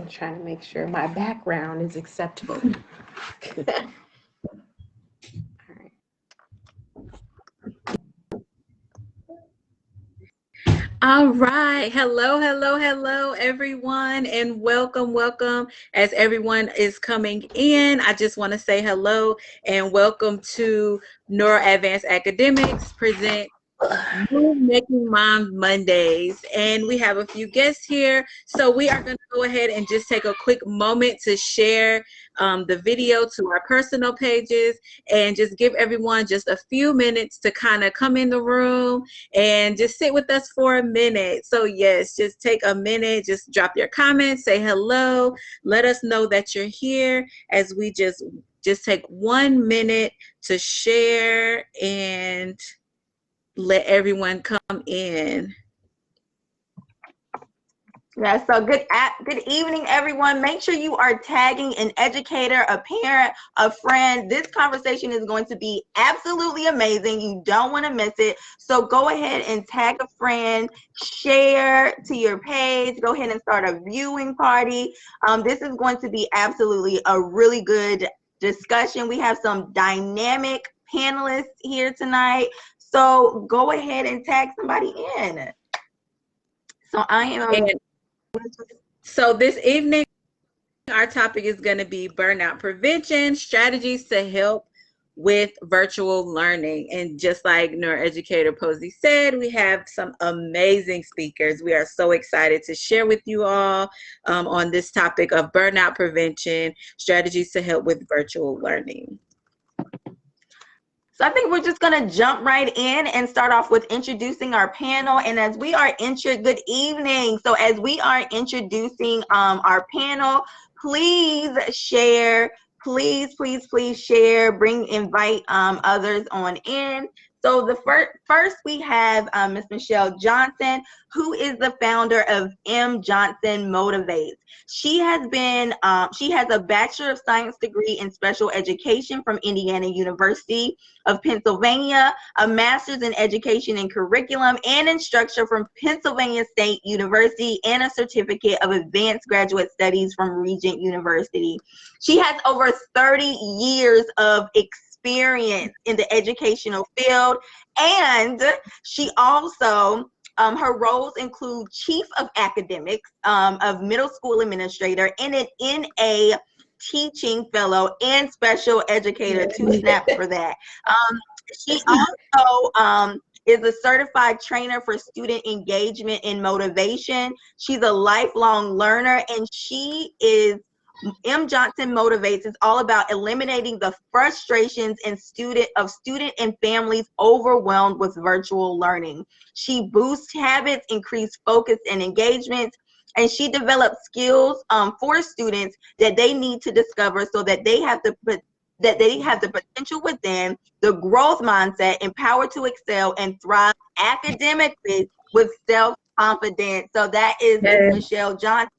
I'm trying to make sure my background is acceptable. All right. Hello, everyone, and welcome. As everyone is coming in, I just want to say hello and welcome to NeuroAdvanced Academics present Making Moms Mondays. And we have a few guests here. So we are going to go ahead and just take a quick moment to share the video to our personal pages and just give everyone just a few minutes to kind of come in the room and just sit with us for a minute. So yes, just take a minute, just drop your comments, say hello, let us know that you're here as we just take 1 minute to share and let everyone come in. Yeah, so good evening, everyone. Make sure you are tagging an educator, a parent, a friend. This conversation is going to be absolutely amazing. You don't want to miss it. So go ahead and tag a friend, share to your page, go ahead and start a viewing party. This is going to be absolutely a really good discussion. We have some dynamic panelists here tonight. So go ahead and tag somebody in. So So this evening, our topic is going to be burnout prevention, strategies to help with virtual learning. And just like neuroeducator Posey said, we have some amazing speakers. We are so excited to share with you all on this topic of burnout prevention, strategies to help with virtual learning. So I think we're just going to jump right in and start off with introducing our panel. And as we are good evening. So as we are introducing our panel, please share, please share, invite others on in. So the first we have Ms. Michelle Johnson, who is the founder of M. Johnson Motivates. She has a Bachelor of Science degree in Special Education from Indiana University of Pennsylvania, a Master's in Education and Curriculum and Instruction from Pennsylvania State University, and a Certificate of Advanced Graduate Studies from Regent University. She has over 30 years of experience in the educational field, and she also her roles include Chief of Academics of Middle School Administrator and an NA Teaching Fellow and Special Educator. 2 snaps for that. She also is a certified trainer for student engagement and motivation. She's a lifelong learner, and M. Johnson Motivates is all about eliminating the frustrations of student and families overwhelmed with virtual learning. She boosts habits, increase focus and engagement, and she develops skills for students that they need to discover so that they have the potential within, the growth mindset, empowered to excel and thrive academically with self-confidence. So that is Michelle Johnson.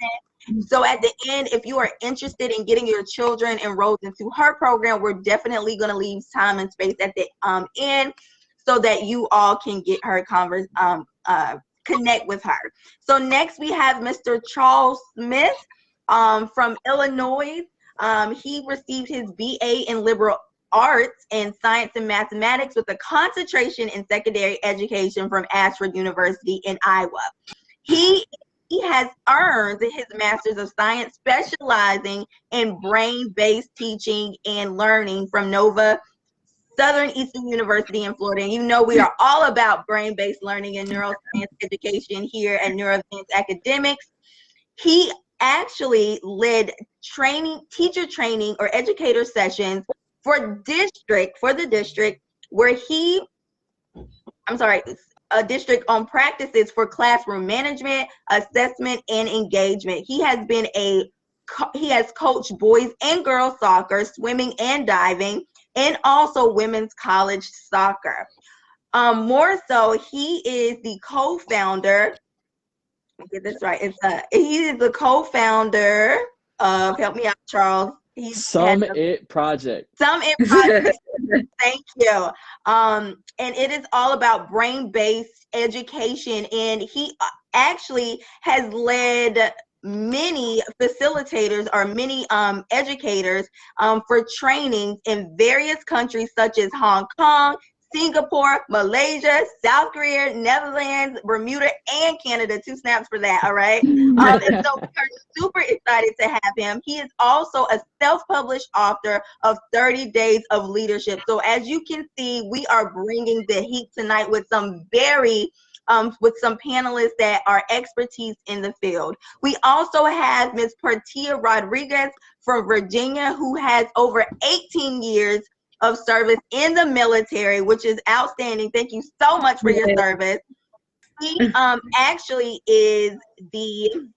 So at the end, if you are interested in getting your children enrolled into her program, we're definitely going to leave time and space at the end so that you all can get her connect with her. So next we have Mr. Charles Smith from Illinois. He received his BA in liberal arts and science and mathematics with a concentration in secondary education from Ashford University in Iowa. He has earned his Master's of Science specializing in brain-based teaching and learning from Nova Southern Eastern University in Florida. And you know we are all about brain-based learning and neuroscience education here at NeuroAdvanced Academics. He actually led teacher training or educator sessions for the district where a district on practices for classroom management, assessment, and engagement. He has coached boys and girls soccer, swimming and diving, and also women's college soccer. More so, he is the co-founder. Get this right. He is the co-founder of, help me out, Charles. It Project. Thank you. And it is all about brain-based education. And he actually has led many facilitators or many educators for trainings in various countries such as Hong Kong, Singapore, Malaysia, South Korea, Netherlands, Bermuda, and Canada. 2 snaps for that, all right? And so we are super excited to have him. He is also a self-published author of 30 Days of Leadership. So as you can see, we are bringing the heat tonight with some with some panelists that are expertise in the field. We also have Ms. Portia Rodriguez from Virginia, who has over 18 years of service in the military, which is outstanding. Thank you so much for your service. He actually is the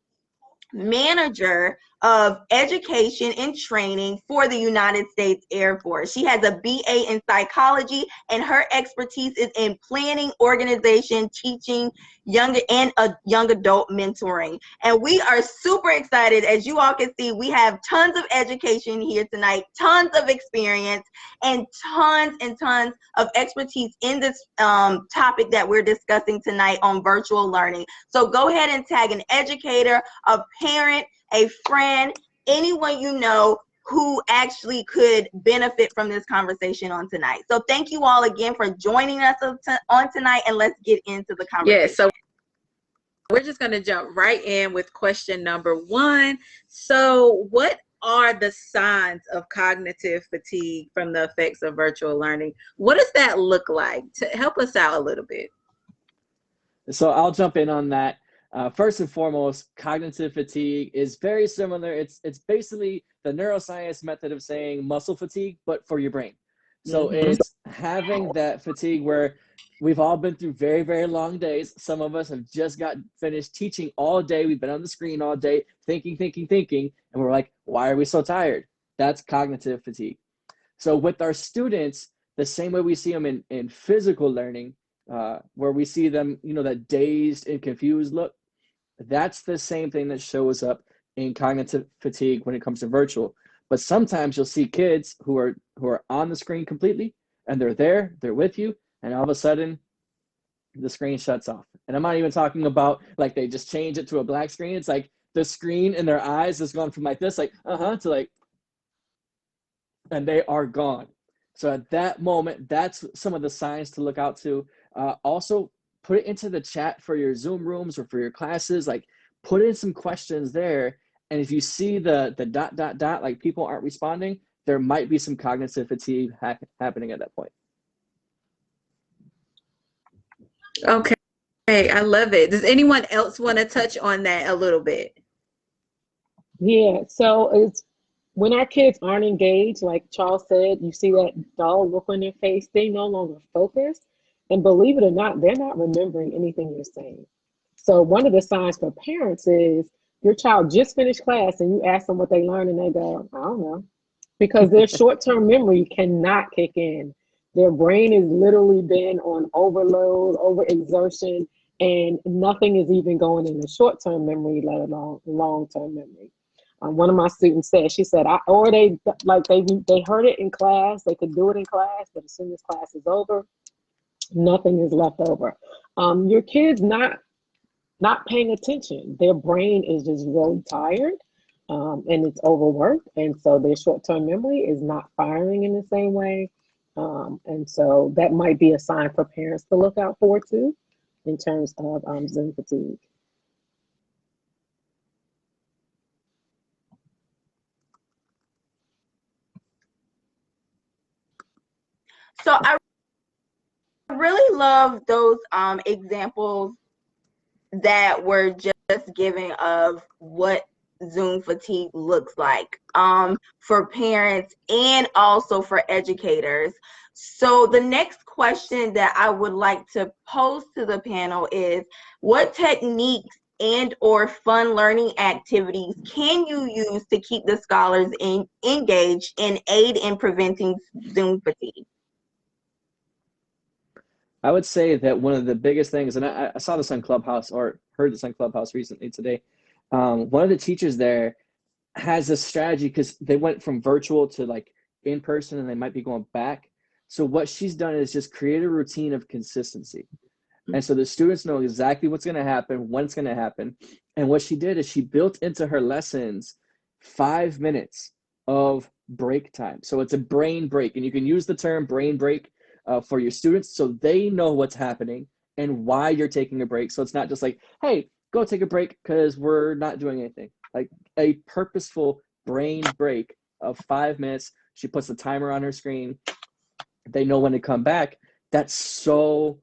manager of education and training for the United States Air Force. She has a BA in psychology, and her expertise is in planning, organization, teaching, young adult mentoring. And we are super excited. As you all can see, we have tons of education here tonight, tons of experience, and tons of expertise in this topic that we're discussing tonight on virtual learning. So go ahead and tag an educator, a parent, a friend, anyone you know who actually could benefit from this conversation on tonight. So thank you all again for joining us on tonight, and let's get into the conversation. Yeah, so we're just going to jump right in with question number 1. So what are the signs of cognitive fatigue from the effects of virtual learning? What does that look like? To help us out a little bit. So I'll jump in on that. First and foremost, cognitive fatigue is very similar. It's basically the neuroscience method of saying muscle fatigue, but for your brain. So it's having that fatigue where we've all been through very, very long days. Some of us have just got finished teaching all day. We've been on the screen all day, thinking, and we're like, why are we so tired? That's cognitive fatigue. So with our students, the same way we see them in physical learning, where we see them, that dazed and confused look, that's the same thing that shows up in cognitive fatigue when it comes to virtual. But sometimes you'll see kids who are on the screen completely, and they're with you, and all of a sudden the screen shuts off. And I'm not even talking about like they just change it to a black screen. It's like the screen in their eyes has gone from like this, like to like, and they are gone. So at that moment, that's some of the signs to look out to. Also, put it into the chat for your Zoom rooms or for your classes. Like, put in some questions there. And if you see the ... like people aren't responding, there might be some cognitive fatigue happening at that point. Okay, I love it. Does anyone else want to touch on that a little bit? Yeah, so it's when our kids aren't engaged, like Charles said, you see that dull look on their face, they no longer focus. And believe it or not, they're not remembering anything you're saying. So one of the signs for parents is your child just finished class and you ask them what they learned and they go, I don't know. Because their short-term memory cannot kick in. Their brain has literally been on overload, overexertion, and nothing is even going in the short-term memory, let alone long-term memory. One of my students said, she said, they heard it in class, they could do it in class, but as soon as class is over, nothing is left over. Your kids not paying attention. Their brain is just really tired, and it's overworked, and so their short-term memory is not firing in the same way. And so that might be a sign for parents to look out for too, in terms of Zoom fatigue. So I really love those examples that were just given of what Zoom fatigue looks like for parents and also for educators. So the next question that I would like to pose to the panel is, what techniques and or fun learning activities can you use to keep the scholars engaged and aid in preventing Zoom fatigue? I would say that one of the biggest things, and I saw this on Clubhouse or heard this on Clubhouse recently today. One of the teachers there has a strategy because they went from virtual to like in person and they might be going back. So what she's done is just create a routine of consistency. And so the students know exactly what's going to happen, when it's going to happen. And what she did is she built into her lessons 5 minutes of break time. So it's a brain break. And you can use the term brain break for your students so they know what's happening and why you're taking a break. So it's not just like, hey, go take a break because we're not doing anything. Like a purposeful brain break of 5 minutes. She puts the timer on her screen. They know when to come back. That's so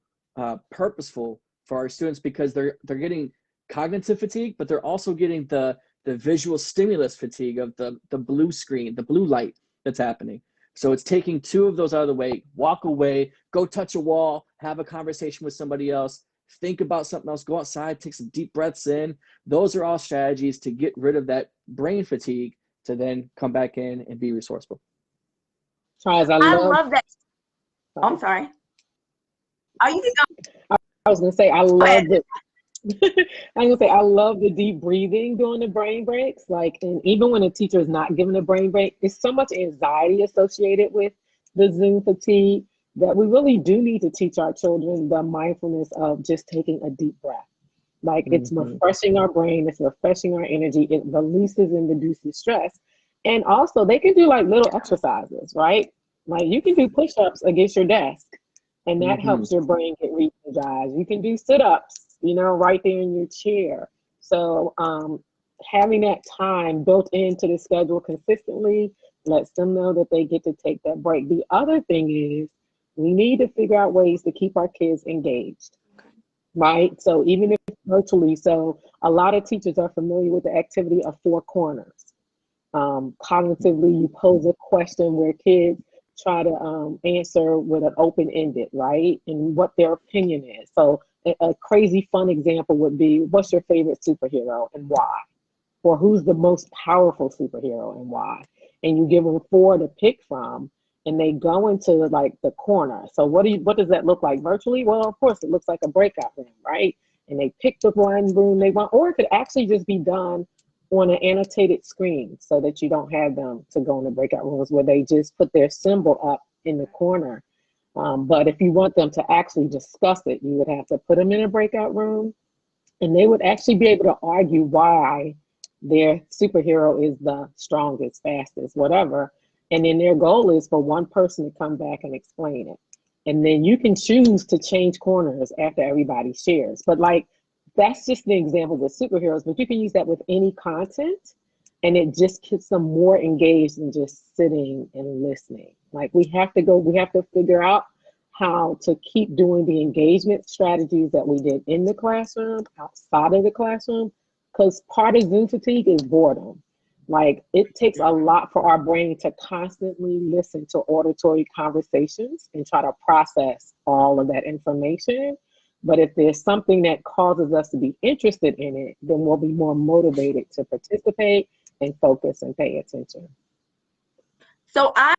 purposeful for our students because they're getting cognitive fatigue, but they're also getting the visual stimulus fatigue of the blue screen, the blue light that's happening. So it's taking 2 of those out of the way, walk away, go touch a wall, have a conversation with somebody else, think about something else, go outside, take some deep breaths in. Those are all strategies to get rid of that brain fatigue to then come back in and be resourceful. Charles, I love that. Oh, I'm sorry. Are you I was gonna say I go love ahead. it. I'm gonna say I love the deep breathing during the brain breaks. Like, and even when a teacher is not giving a brain break, there's so much anxiety associated with the Zoom fatigue that we really do need to teach our children the mindfulness of just taking a deep breath. Like, it's refreshing our brain, it's refreshing our energy, it releases and reduces stress. And also they can do like little exercises, right? Like you can do push-ups against your desk and that helps your brain get re-energized. You can do sit-ups, you know, right there in your chair. So having that time built into the schedule consistently lets them know that they get to take that break. The other thing is we need to figure out ways to keep our kids engaged, right? So even if virtually, so a lot of teachers are familiar with the activity of 4 corners. Cognitively, you pose a question where kids try to answer with an open-ended, right? And what their opinion is. So a crazy fun example would be, what's your favorite superhero and why? Or who's the most powerful superhero and why? And you give them 4 to pick from, and they go into like the corner. So what does that look like virtually? Well, of course, it looks like a breakout room, right? And they pick the one room they want, or it could actually just be done on an annotated screen so that you don't have them to go in the breakout rooms where they just put their symbol up in the corner. But if you want them to actually discuss it, you would have to put them in a breakout room and they would actually be able to argue why their superhero is the strongest, fastest, whatever. And then their goal is for one person to come back and explain it. And then you can choose to change corners after everybody shares. But like, that's just an example with superheroes, but you can use that with any content and it just gets them more engaged than just sitting and listening. Like we have to figure out how to keep doing the engagement strategies that we did in the classroom, outside of the classroom, because part of Zoom fatigue is boredom. Like it takes a lot for our brain to constantly listen to auditory conversations and try to process all of that information. But if there's something that causes us to be interested in it, then we'll be more motivated to participate and focus and pay attention. So I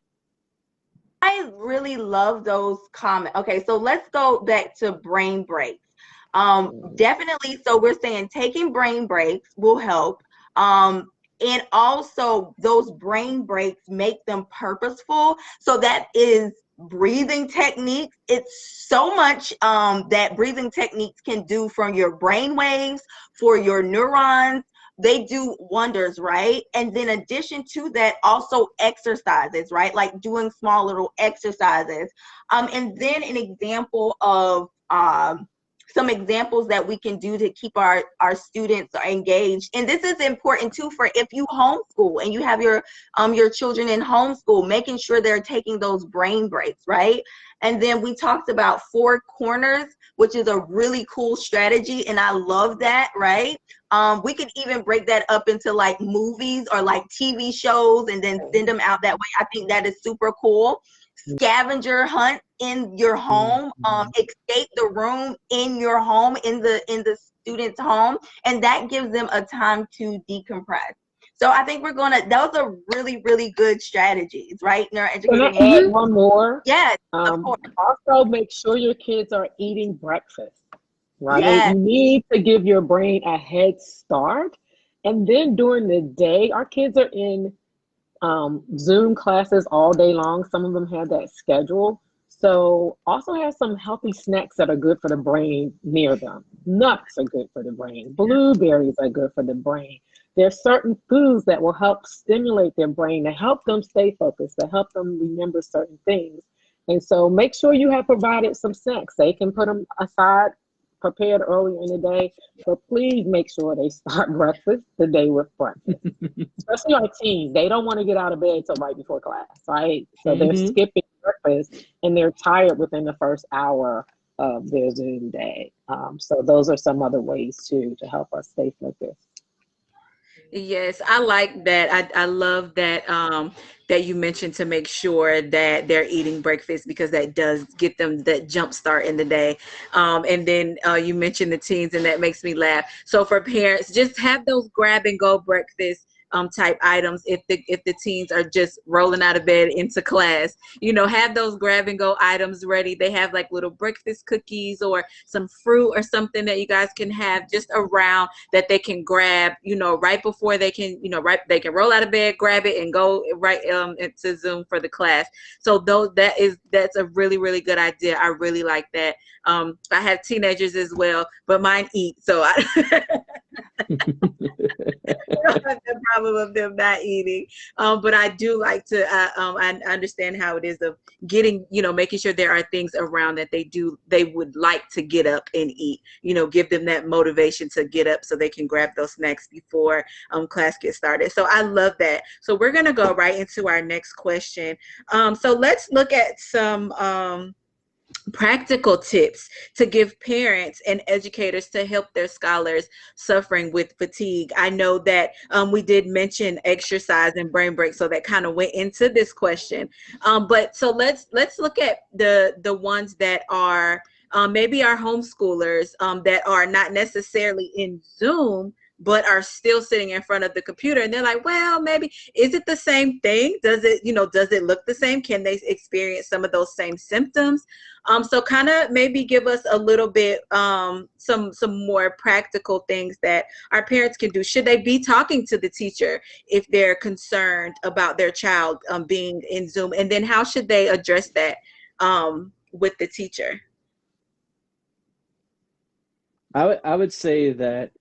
really love those comments. Okay, so let's go back to brain breaks. Definitely, so we're saying taking brain breaks will help. And also those brain breaks make them purposeful. So that is breathing techniques. It's so much that breathing techniques can do from your brain waves, for your neurons. They do wonders, right? And then in addition to that, also exercises, right? Like doing small little exercises. And then an example of some examples that we can do to keep our students engaged. And this is important too for if you homeschool and you have your children in homeschool, making sure they're taking those brain breaks, right? And then we talked about 4 corners, which is a really cool strategy. And I love that, right? We could even break that up into like movies or like TV shows and then send them out that way. I think that is super cool. Scavenger hunt in your home, escape the room in your home, in the student's home, and that gives them a time to decompress. So I think those are really, really good strategies, right? Can I add one more? Yes, of course. Also, make sure your kids are eating breakfast, right? Yes. You need to give your brain a head start. And then during the day, our kids are in Zoom classes all day long. Some of them have that schedule. So also have some healthy snacks that are good for the brain near them. Nuts are good for the brain. Blueberries are good for the brain. There's certain foods that will help stimulate their brain to help them stay focused, to help them remember certain things. And so make sure you have provided some snacks. They can put them aside, prepared earlier in the day, but please make sure they start breakfast the day with breakfast. Especially our teens, they don't want to get out of bed till right before class, right? So they're Mm-hmm. skipping breakfast and they're tired within the first hour of their Zoom day. So those are some other ways too to help us stay focused. Yes, I like that. I love that that you mentioned to make sure that they're eating breakfast because that does get them that jump start in the day. And then you mentioned the teens, and that makes me laugh. So for parents, just have those grab and go breakfast type items if the teens are just rolling out of bed into class. Have those grab and go items ready. They have like little breakfast cookies or some fruit or something that you guys can have just around that they can grab, right before they can, they can roll out of bed, grab it, and go right into Zoom for the class. So that's a really, really good idea. I really like that. I have teenagers as well, but mine eat, so I don't have the problem of them not eating. But I do like to, I understand how it is of getting, making sure there are things around that they would like to get up and eat, give them that motivation to get up so they can grab those snacks before class gets started. So I love that. So we're going to go right into our next question. So let's look at some, practical tips to give parents and educators to help their scholars suffering with fatigue. I know that we did mention exercise and brain break, so that kind of went into this question. But so let's look at the ones that are maybe our homeschoolers that are not necessarily in Zoom, but are still sitting in front of the computer, and they're like, well, maybe is it the same thing? Does it look the same? Can they experience some of those same symptoms? So kind of maybe give us a little bit some more practical things that our parents can do. Should they be talking to the teacher if they're concerned about their child being in Zoom? And then how should they address that with the teacher? I would say that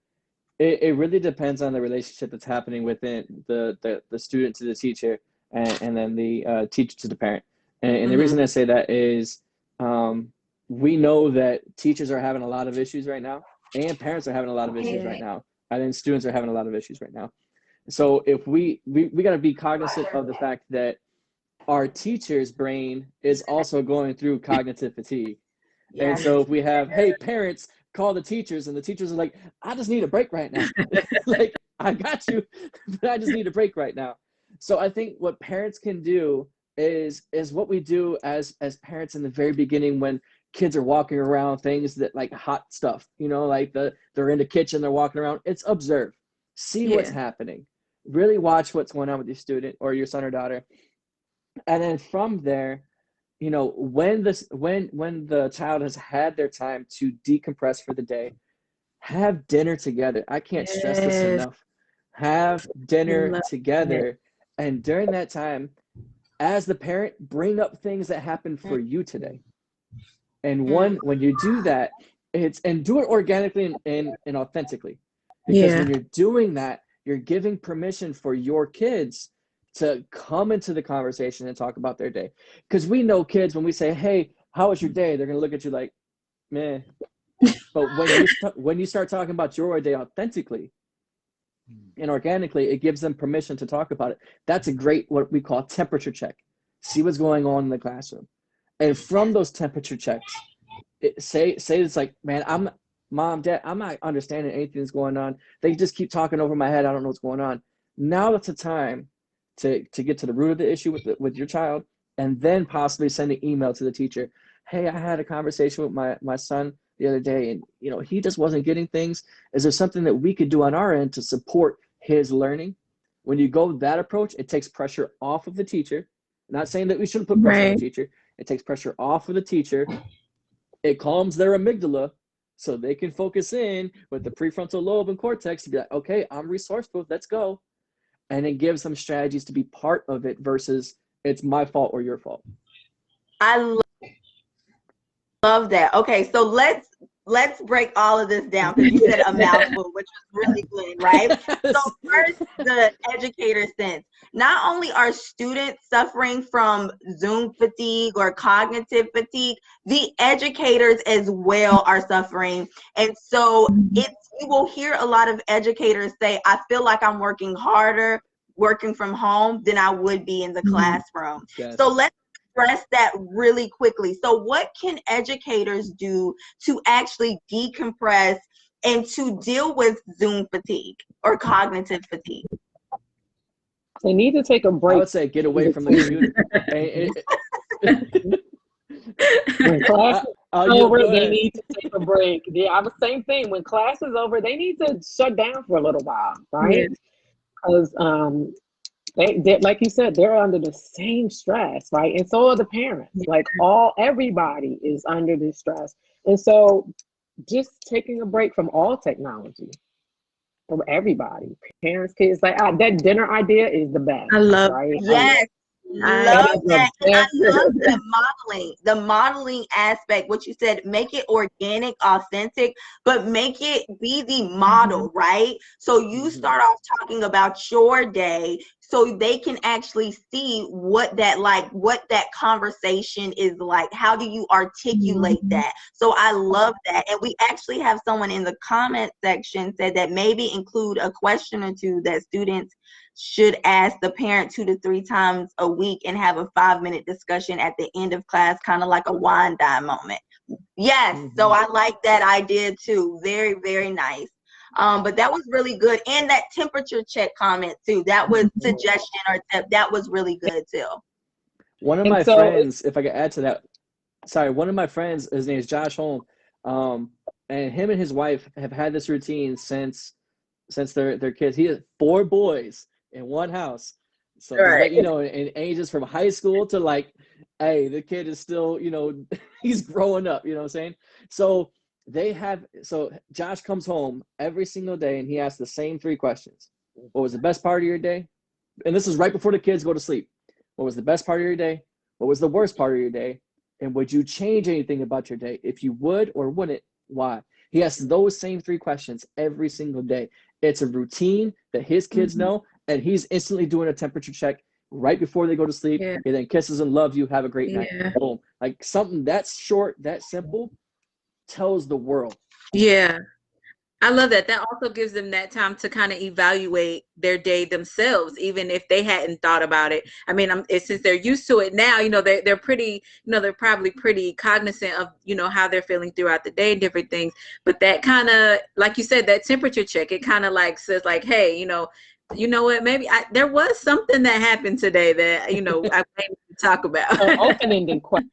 it really depends on the relationship that's happening within the student to the teacher, and then the teacher to the parent. And the reason I say that is we know that teachers are having a lot of issues right now, and parents are having a lot of issues right now, and then students are having a lot of issues right now. So if we got to be cognizant of the fact that our teacher's brain is also going through cognitive fatigue. And so if we have, hey, parents, call the teachers, and the teachers are like, I just need a break right now. Like, I got you, but I just need a break right now. So I think what parents can do is what we do as parents in the very beginning when kids are walking around, things that like hot stuff, like they're in the kitchen, they're walking around. It's observe, see what's happening, really watch what's going on with your student or your son or daughter. And then from there, when the child has had their time to decompress for the day, have dinner together. I can't stress this enough. Have dinner together. And during that time, as the parent, bring up things that happened for you today. And when you do that, and do it organically and authentically. Because when you're doing that, you're giving permission for your kids to come into the conversation and talk about their day. Because we know kids, when we say, hey, how was your day? They're going to look at you like, meh. But when you start talking about your day authentically and organically, it gives them permission to talk about it. That's a great, what we call temperature check. See what's going on in the classroom. And from those temperature checks, say it's like, man, Mom, Dad, I'm not understanding anything that's going on. They just keep talking over my head. I don't know what's going on. Now that's the time to get to the root of the issue with your child, and then possibly send an email to the teacher. Hey, I had a conversation with my son the other day, and he just wasn't getting things. Is there something that we could do on our end to support his learning? When you go that approach, it takes pressure off of the teacher. I'm not saying that we shouldn't put pressure on the teacher. It takes pressure off of the teacher. It calms their amygdala so they can focus in with the prefrontal lobe and cortex to be like, okay, I'm resourceful, let's go. And it gives them strategies to be part of it versus it's my fault or your fault. I love that. Okay, so let's break all of this down because you said a mouthful, which was really good, right? So first, the educator sense. Not only are students suffering from Zoom fatigue or cognitive fatigue, the educators as well are suffering. And so you will hear a lot of educators say, I feel like I'm working harder working from home than I would be in the classroom. Yes. So let's address that really quickly. So what can educators do to actually decompress and to deal with Zoom fatigue or cognitive fatigue? They need to take a break. I would say get away from the computer. When class is over, they need to take a break. Yeah, I was same thing. When class is over, they need to shut down for a little while, right? Because they, like you said, they're under the same stress, right? And so are the parents. Like everybody is under this stress. And so just taking a break from all technology, from everybody, parents, kids, like that dinner idea is the best. I love right? Yes. Love that. And I love the modeling aspect, what you said, make it organic, authentic, but make it be the model, right? So you start off talking about your day so they can actually see what that conversation is like. How do you articulate that? So I love that. And we actually have someone in the comment section said that maybe include a question or two that students should ask the parent 2 to 3 times a week and have a 5-minute discussion at the end of class, kind of like a wine dime moment. Yes, so I like that idea too. Very, very nice. But that was really good. And that temperature check comment too. That was suggestion or tip. That was really good too. One of my friends, if I could add to that, one of my friends, his name is Josh Holm, and him and his wife have had this routine since their kids. He has 4 boys in one house. So you know, in ages from high school to like, hey, the kid is still, you know, he's growing up, you know what I'm saying? So Josh comes home every single day and he asks the same 3 questions. What was the best part of your day? And this is right before the kids go to sleep. What was the best part of your day? What was the worst part of your day? And would you change anything about your day? If you would or wouldn't, why? He asks those same 3 questions every single day. It's a routine that his kids know, and he's instantly doing a temperature check right before they go to sleep. And then kisses and loves you. Have a great night. Boom. Like something that's short, that simple, tells the world. Yeah. I love that. That also gives them that time to kind of evaluate their day themselves, even if they hadn't thought about it. I mean, since they're used to it now, you know, they're pretty, you know, they're probably pretty cognizant of, you know, how they're feeling throughout the day and different things. But that kind of, like you said, that temperature check, it kind of like says like, hey, you know what, maybe there was something that happened today that, you know, I may need to talk about. Open-ended questions.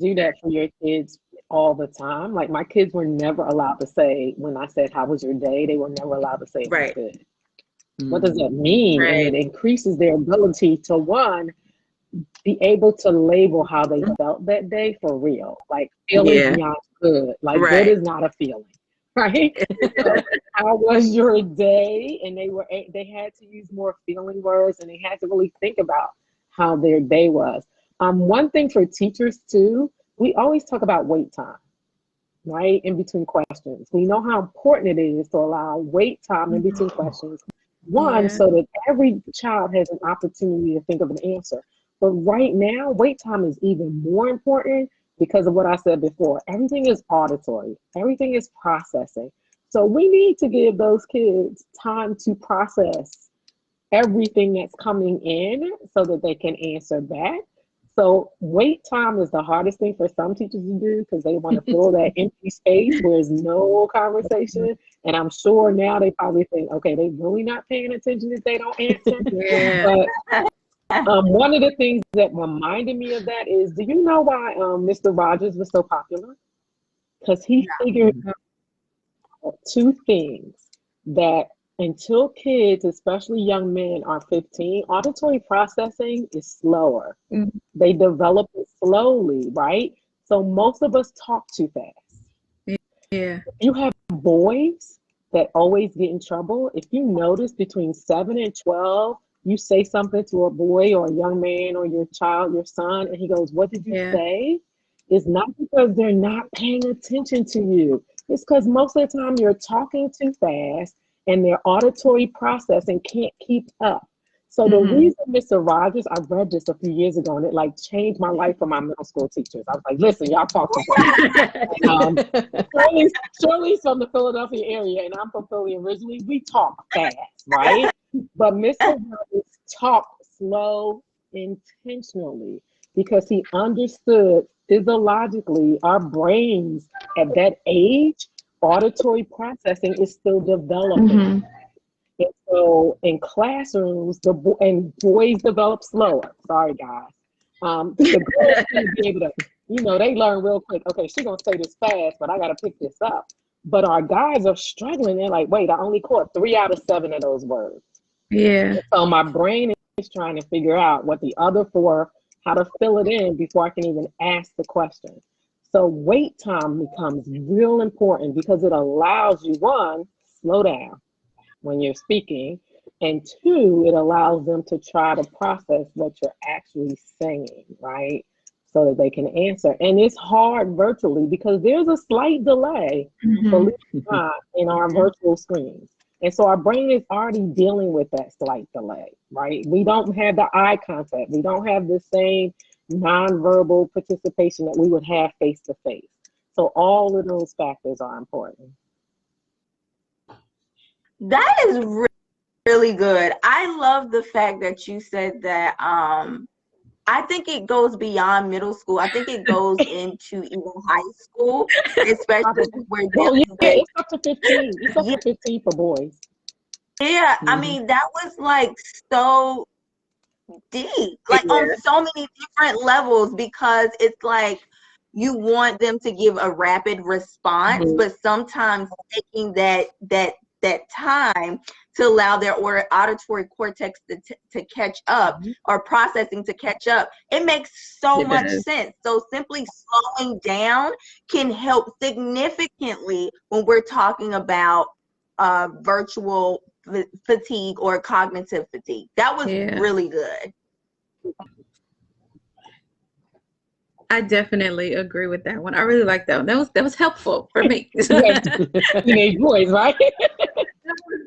Do that for your kids all the time. Like my kids were never allowed to say, when I said, how was your day? They were never allowed to say it was good. What does that mean? And it increases their ability to, one, be able to label how they felt that day for real. Like feeling beyond good. Like good is not a feeling, right? So, how was your day? And they had to use more feeling words, and they had to really think about how their day was. One thing for teachers too, we always talk about wait time, right? In between questions. We know how important it is to allow wait time in between questions. One, so that every child has an opportunity to think of an answer. But right now, wait time is even more important because of what I said before. Everything is auditory. Everything is processing. So we need to give those kids time to process everything that's coming in so that they can answer back. So wait time is the hardest thing for some teachers to do because they want to fill that empty space where there's no conversation. And I'm sure now they probably think, okay, they really not paying attention if they don't answer. But one of the things that reminded me of that is, do you know why Mr. Rogers was so popular? Because he figured out 2 things that until kids, especially young men, are 15, auditory processing is slower. They develop it slowly, right? So most of us talk too fast. If you have boys that always get in trouble, if you notice between 7 and 12, you say something to a boy or a young man or your child, your son, and he goes, what did you say? It's not because they're not paying attention to you. It's because most of the time you're talking too fast and their auditory processing can't keep up. So the reason, Mr. Rogers, I read this a few years ago and it like changed my life for my middle school teachers. I was like, listen, y'all talk too fast. Shirley's from the Philadelphia area and I'm from Philly originally. We talk fast, right? But Mr. Rogers talked slow intentionally because he understood physiologically our brains at that age, auditory processing is still developing. And so in classrooms, and boys develop slower. Sorry, guys. The girls can be able to, they learn real quick. Okay, she's gonna say this fast, but I gotta pick this up. But our guys are struggling. They're like, wait, I only caught 3 out of 7 of those words. Yeah. So my brain is trying to figure out what the other 4, how to fill it in before I can even ask the question. So wait time becomes real important because it allows you, 1, slow down when you're speaking, and 2, it allows them to try to process what you're actually saying, right? So that they can answer. And it's hard virtually because there's a slight delay, believe it or not, in our virtual screens. And so our brain is already dealing with that slight delay, right? We don't have the eye contact. We don't have the same nonverbal participation that we would have face to face. So all of those factors are important. That is really good. I love the fact that you said that. I think it goes beyond middle school. I think it goes into even high school, especially where it's up to 15. It's up to 15 for boys. Yeah, I mean, that was like so deep, like on so many different levels, because it's like you want them to give a rapid response, but sometimes taking that time to allow their auditory cortex to catch up, or processing to catch up, it makes so much sense. So simply slowing down can help significantly when we're talking about virtual fatigue or cognitive fatigue. That was really good. I definitely agree with that one. I really like that one. That was helpful for me. Teenage boys, right?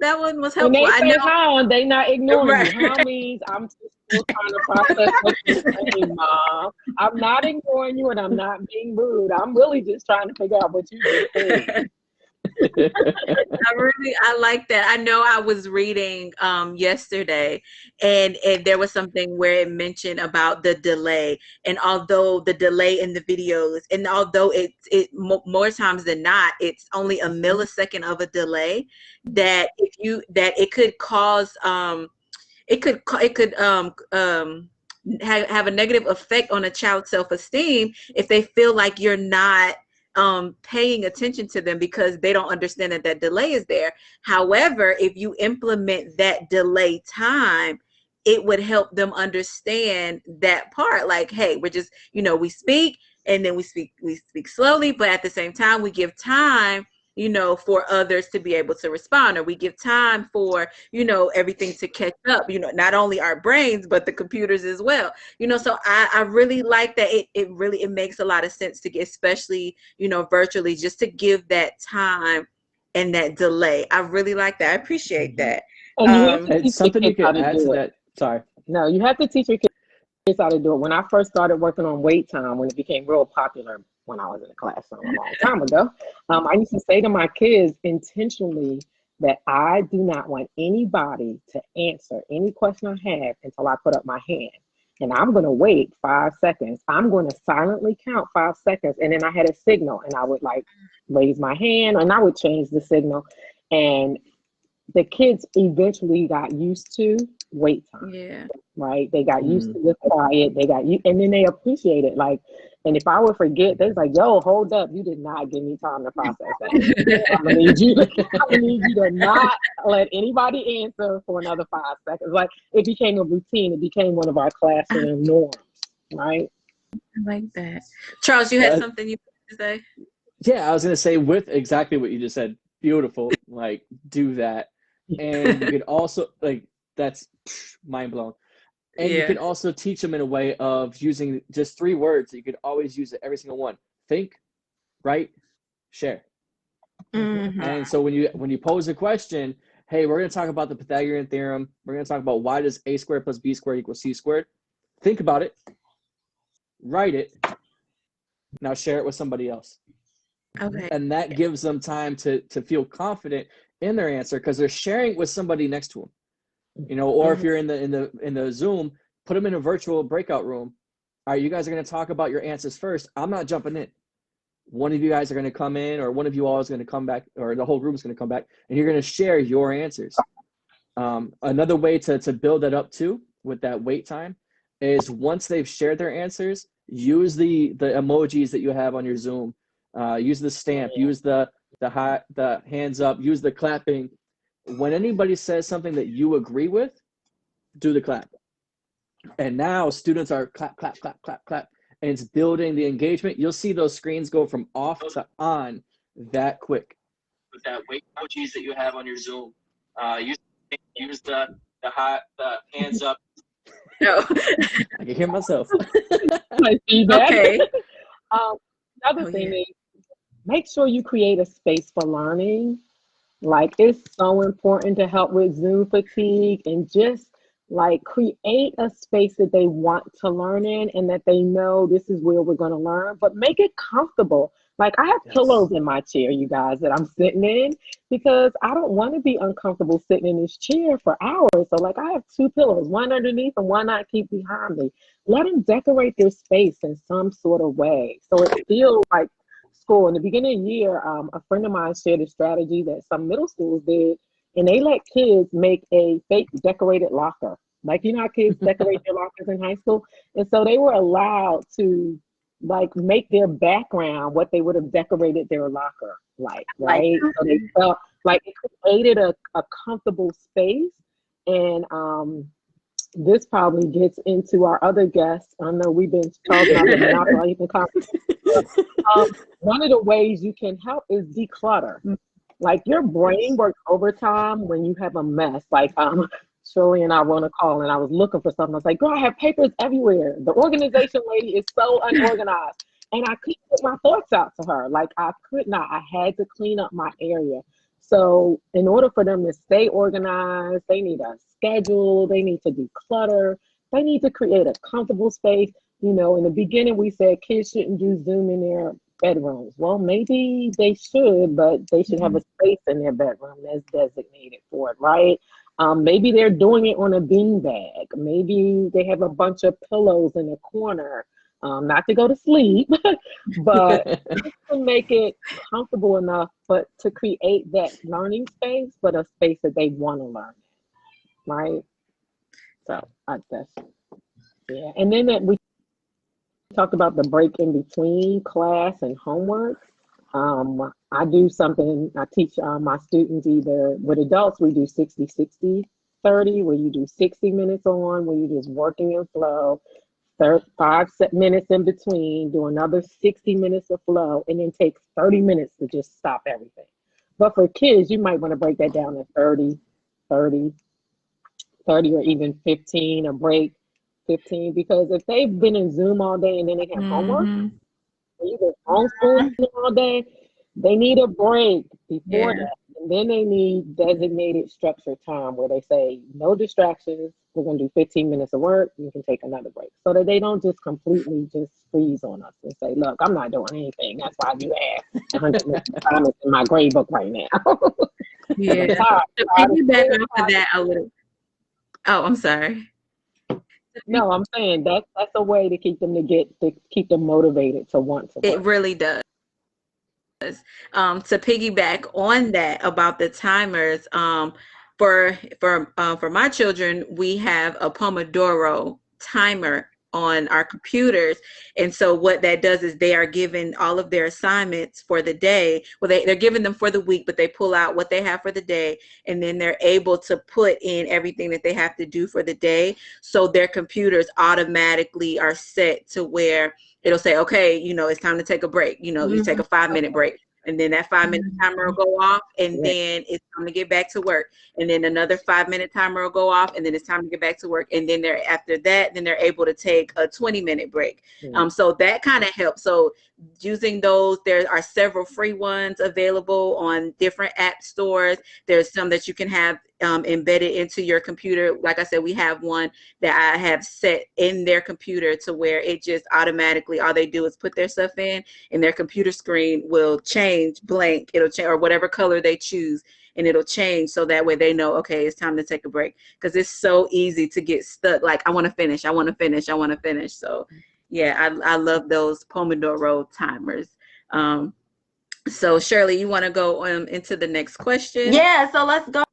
That one was helpful. When they say how, they not ignoring you. How means I'm still trying to process what you're saying, Mom. I'm not ignoring you and I'm not being rude. I'm really just trying to figure out what you just said. I like that. I know I was reading yesterday and there was something where it mentioned about the delay, and although the delay in the videos, and although it more times than not it's only a millisecond of a delay, that it could cause have a negative effect on a child's self-esteem if they feel like you're not paying attention to them because they don't understand that delay is there. However, if you implement that delay time, it would help them understand that part. Like, hey, we're just, we speak and then we speak slowly, but at the same time, we give time, for others to be able to respond, or we give time for, everything to catch up, not only our brains, but the computers as well. So I really like that. It makes a lot of sense to get, especially, virtually, just to give that time and that delay. I really like that. I appreciate that. And something you could add to that. Sorry. No, you have to teach your kids how to do it. When I first started working on wait time, when it became real popular, when I was in the classroom a long time ago, I used to say to my kids intentionally that I do not want anybody to answer any question I have until I put up my hand. And I'm going to wait 5 seconds. I'm going to silently count 5 seconds. And then I had a signal and I would like raise my hand and I would change the signal. And the kids eventually got used to wait time. Yeah. Right? They got used to the quiet. And then they appreciate it. Like, and if I would forget, they're like, yo, hold up. You did not give me time to process that. I'm gonna need you to not let anybody answer for another 5 seconds. Like, it became a routine. It became one of our classroom norms, right? I like that. Charles, you had something you wanted to say? Yeah, I was gonna say with exactly what you just said. Beautiful. Like, do that. And you could also, like, that's mind blown. And you can also teach them in a way of using just 3 words that you could always use it, every single one. Think, write, share. And so when you pose a question, hey, we're going to talk about the Pythagorean theorem. We're going to talk about why does a squared plus b squared equal c squared. Think about it, write it, now share it with somebody else. Okay. And that gives them time to feel confident in their answer because they're sharing with somebody next to them. You know, or if you're in the Zoom, put them in a virtual breakout room. All right, you guys are going to talk about your answers first. I'm not jumping in. One of you guys are going to come in, or one of you all is going to come back, or the whole room is going to come back, and you're going to share your answers. Another way to build that up too with that wait time is once they've shared their answers, use the emojis that you have on your Zoom. Use the stamp, use the hands up, use the clapping. When anybody says something that you agree with, do the clap. And now students are clap, clap, clap, clap, clap. And it's building the engagement. You'll see those screens go from off to on that quick. With that wait emojis that you have on your Zoom, use the hands up. No. I can hear myself. I see that. Okay. Another thing is make sure you create a space for learning. Like, it's so important to help with Zoom fatigue, and just like create a space that they want to learn in and that they know this is where we're going to learn, but make it comfortable. Like, I have pillows in my chair, you guys, that I'm sitting in because I don't want to be uncomfortable sitting in this chair for hours. So like, I have 2 pillows, one underneath and one I keep behind me. Let them decorate their space in some sort of way so it feels like school. In the beginning of the year, a friend of mine shared a strategy that some middle schools did, and they let kids make a fake decorated locker. Like, you know how kids decorate their lockers in high school? And so they were allowed to like make their background what they would have decorated their locker like, right? So they felt like it created a comfortable space. And this probably gets into our other guests. I know we've been talking about the monopoly. One of the ways you can help is declutter. Like, your brain works overtime when you have a mess. Like, Shirley and I were on a call and I was looking for something. I was like, girl, I have papers everywhere. The organization lady is so unorganized. And I couldn't get my thoughts out to her. Like, I could not. I had to clean up my area. So in order for them to stay organized, they need a schedule, they need to declutter, they need to create a comfortable space. You know, in the beginning, we said kids shouldn't do Zoom in their bedrooms. Well, maybe they should, but they should have a space in their bedroom that's designated for it, right? Maybe they're doing it on a beanbag. Maybe they have a bunch of pillows in the corner, not to go to sleep, but just to make it comfortable enough, but to create that learning space, but a space that they want to learn in, right? So that's, yeah. And then we talked about the break in between class and homework. I do something, I teach my students either, with adults, we do 60-60-30, where you do 60 minutes on, where you're just working in flow, 5 minutes in between, do another 60 minutes of flow, and then take 30 minutes to just stop everything. But for kids, you might want to break that down to 30, or even 15, a break 15, because if they've been in Zoom all day and then they have homework, you've been homeschooling all day, they need a break before that. And then they need designated structured time where they say, no distractions, we're going to do 15 minutes of work, you can take another break. So that they don't just completely just freeze on us and say, look, I'm not doing anything. That's why you have 100 minutes of time in my grade book right now. Yeah. To piggyback off of that a little. Oh, I'm sorry. No, I'm saying that's a way to keep them keep them motivated to want to work. It really does. To piggyback on that about the timers, for my children, we have a Pomodoro timer on our computers, and so what that does is they are given all of their assignments for the day. Well, they're given them for the week, but they pull out what they have for the day, and then they're able to put in everything that they have to do for the day. So their computers automatically are set to where it'll say, okay, you know, it's time to take a break. You know, you take a 5-minute break, And then that 5-minute timer will go off, and then it's time to get back to work. And then another 5-minute timer will go off, and then it's time to get back to work. And then after that, then they're able to take a 20-minute break. So that kind of helps. So using those, there are several free ones available on different app stores. There's some that you can have embedded into your computer. Like I said, we have one that I have set in their computer to where it just automatically, all they do is put their stuff in, and their computer screen will change blank. It'll change, or whatever color they choose, and it'll change, so that way they know, okay, it's time to take a break. Because it's so easy to get stuck. Like, I want to finish. So yeah, I love those Pomodoro timers. So Shirley, you want to go into the next question? Yeah, so let's go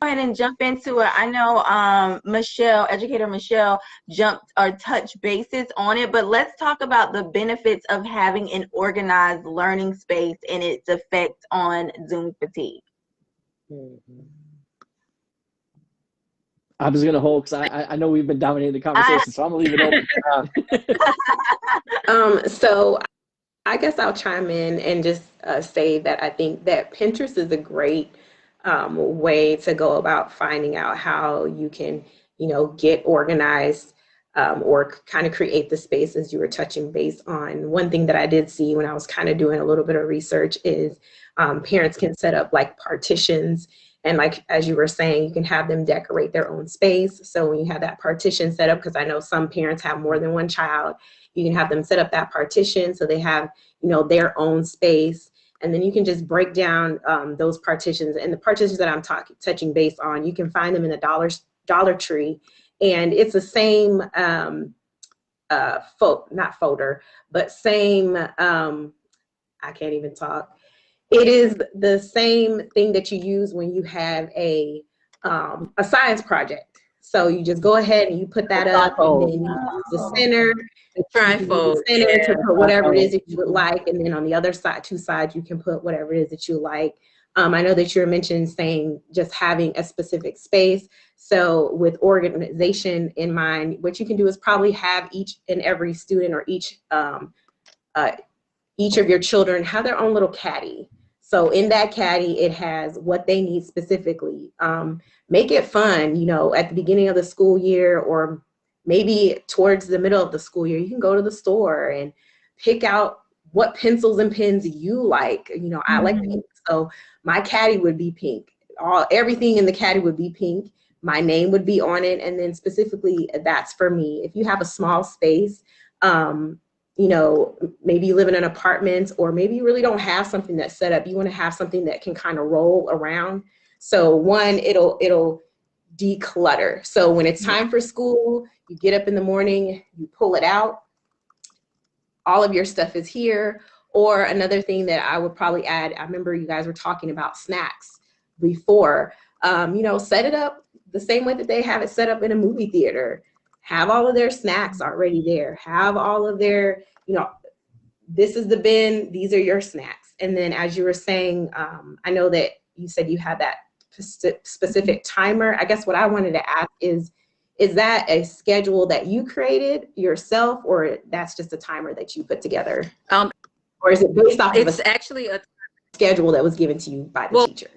ahead and jump into it. I know Educator Michelle jumped or touched bases on it, but let's talk about the benefits of having an organized learning space and its effect on Zoom fatigue. I'm just gonna hold because I know we've been dominating the conversation, so I'm gonna leave it open. So I guess I'll chime in and just say that I think that Pinterest is a great way to go about finding out how you can, get organized or kind of create the spaces you were touching base on. One thing that I did see when I was kind of doing a little bit of research is parents can set up like partitions. And like, as you were saying, you can have them decorate their own space. So when you have that partition set up, because I know some parents have more than one child, you can have them set up that partition so they have, their own space. And then you can just break down those partitions. And the partitions that I'm touching base on, you can find them in the Dollar Tree. And it's the same, not folder, but same, I can't even talk. It is the same thing that you use when you have a science project. So you just go ahead and you put that up, and then you use the center, to put whatever it is that you would like, and then on the other side, two sides, you can put whatever it is that you like. I know that you were mentioning saying just having a specific space. So with organization in mind, what you can do is probably have each and every student or each of your children have their own little caddy. So in that caddy, it has what they need specifically. Make it fun, at the beginning of the school year, or maybe towards the middle of the school year, you can go to the store and pick out what pencils and pens you like. I like pink, so my caddy would be pink. Everything in the caddy would be pink. My name would be on it, and then specifically, that's for me. If you have a small space, maybe you live in an apartment, or maybe you really don't have something that's set up. You want to have something that can kind of roll around. So one, it'll declutter. So when it's time for school, you get up in the morning, you pull it out, all of your stuff is here. Or another thing that I would probably add, I remember you guys were talking about snacks before, set it up the same way that they have it set up in a movie theater. Have all of their snacks already there. Have all of their, this is the bin, these are your snacks. And then as you were saying, I know that you said you had that specific timer. I guess what I wanted to ask is that a schedule that you created yourself, or that's just a timer that you put together? Or is it based off of actually a schedule that was given to you by the teacher?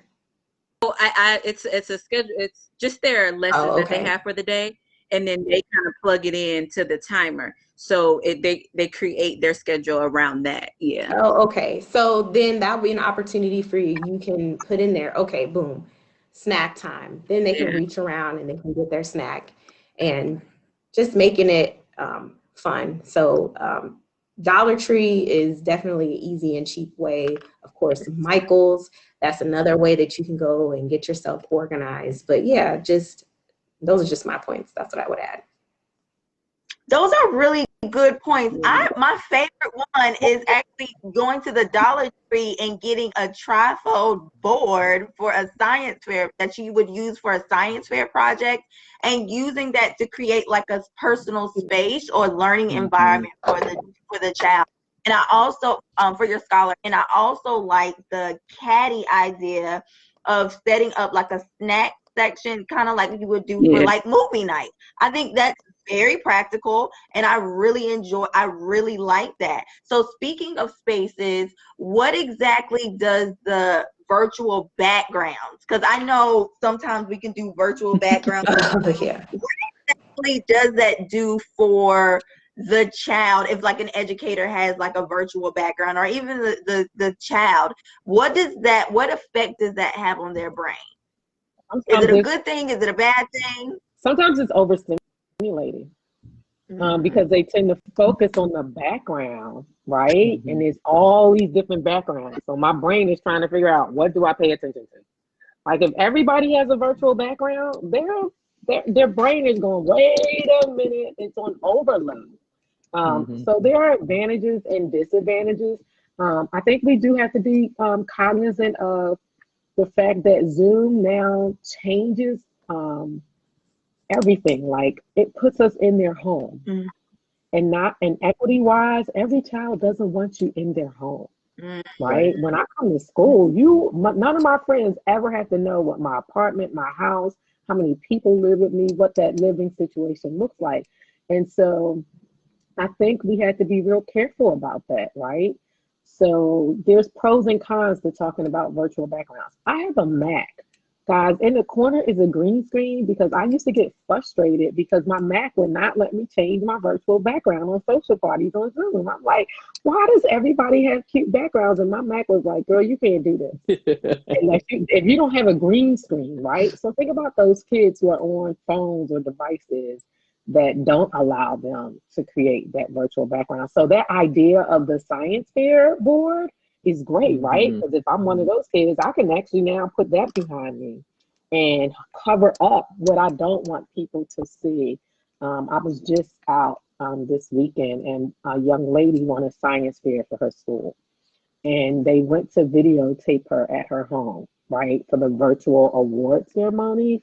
Well, it's a schedule. It's just their lessons that they have for the day, and then they kind of plug it in to the timer. So they create their schedule around that. Yeah. Oh, okay. So then that'll be an opportunity for you. You can put in there, okay, boom, snack time. Then they can reach around and they can get their snack, and just making it fun. So Dollar Tree is definitely an easy and cheap way. Of course, Michael's, that's another way that you can go and get yourself organized. But yeah, those are just my points. That's what I would add. Those are really good points. My favorite one is actually going to the Dollar Tree and getting a trifold board for a science fair that you would use for a science fair project, and using that to create like a personal space or learning environment for the child. And I also, for your scholar, and I also like the caddy idea of setting up like a snack section, kind of like you would do for Yeah. like movie night. I think that's very practical, and I really like that. So speaking of spaces, what exactly does the virtual backgrounds, because I know sometimes we can do virtual backgrounds, Yeah. what does that do for the child if like an educator has like a virtual background, or even the child, what effect does that have on their brain? Is it a good thing? Is it a bad thing? Sometimes it's overstimulating. Because they tend to focus on the background, right? And it's all these different backgrounds. So my brain is trying to figure out, what do I pay attention to? Like if everybody has a virtual background, their brain is going, wait a minute, it's on overload. So there are advantages and disadvantages. I think we do have to be cognizant of the fact that Zoom now changes everything. Like it puts us in their home, and equity wise, every child doesn't want you in their home, right? When I come to school, none of my friends ever have to know what my apartment, my house, how many people live with me, what that living situation looks like. And so I think we had to be real careful about that, right? So there's pros and cons to talking about virtual backgrounds. I have a Mac. Guys, in the corner is a green screen because I used to get frustrated because my Mac would not let me change my virtual background on social parties on Zoom. I'm like, why does everybody have cute backgrounds? And my Mac was like, girl, you can't do this. If you don't have a green screen, right? So think about those kids who are on phones or devices that don't allow them to create that virtual background. So that idea of the science fair board is great, right? Because if I'm one of those kids, I can actually now put that behind me and cover up what I don't want people to see. I was just out this weekend, and a young lady won a science fair for her school, and they went to videotape her at her home, right, for the virtual award ceremony.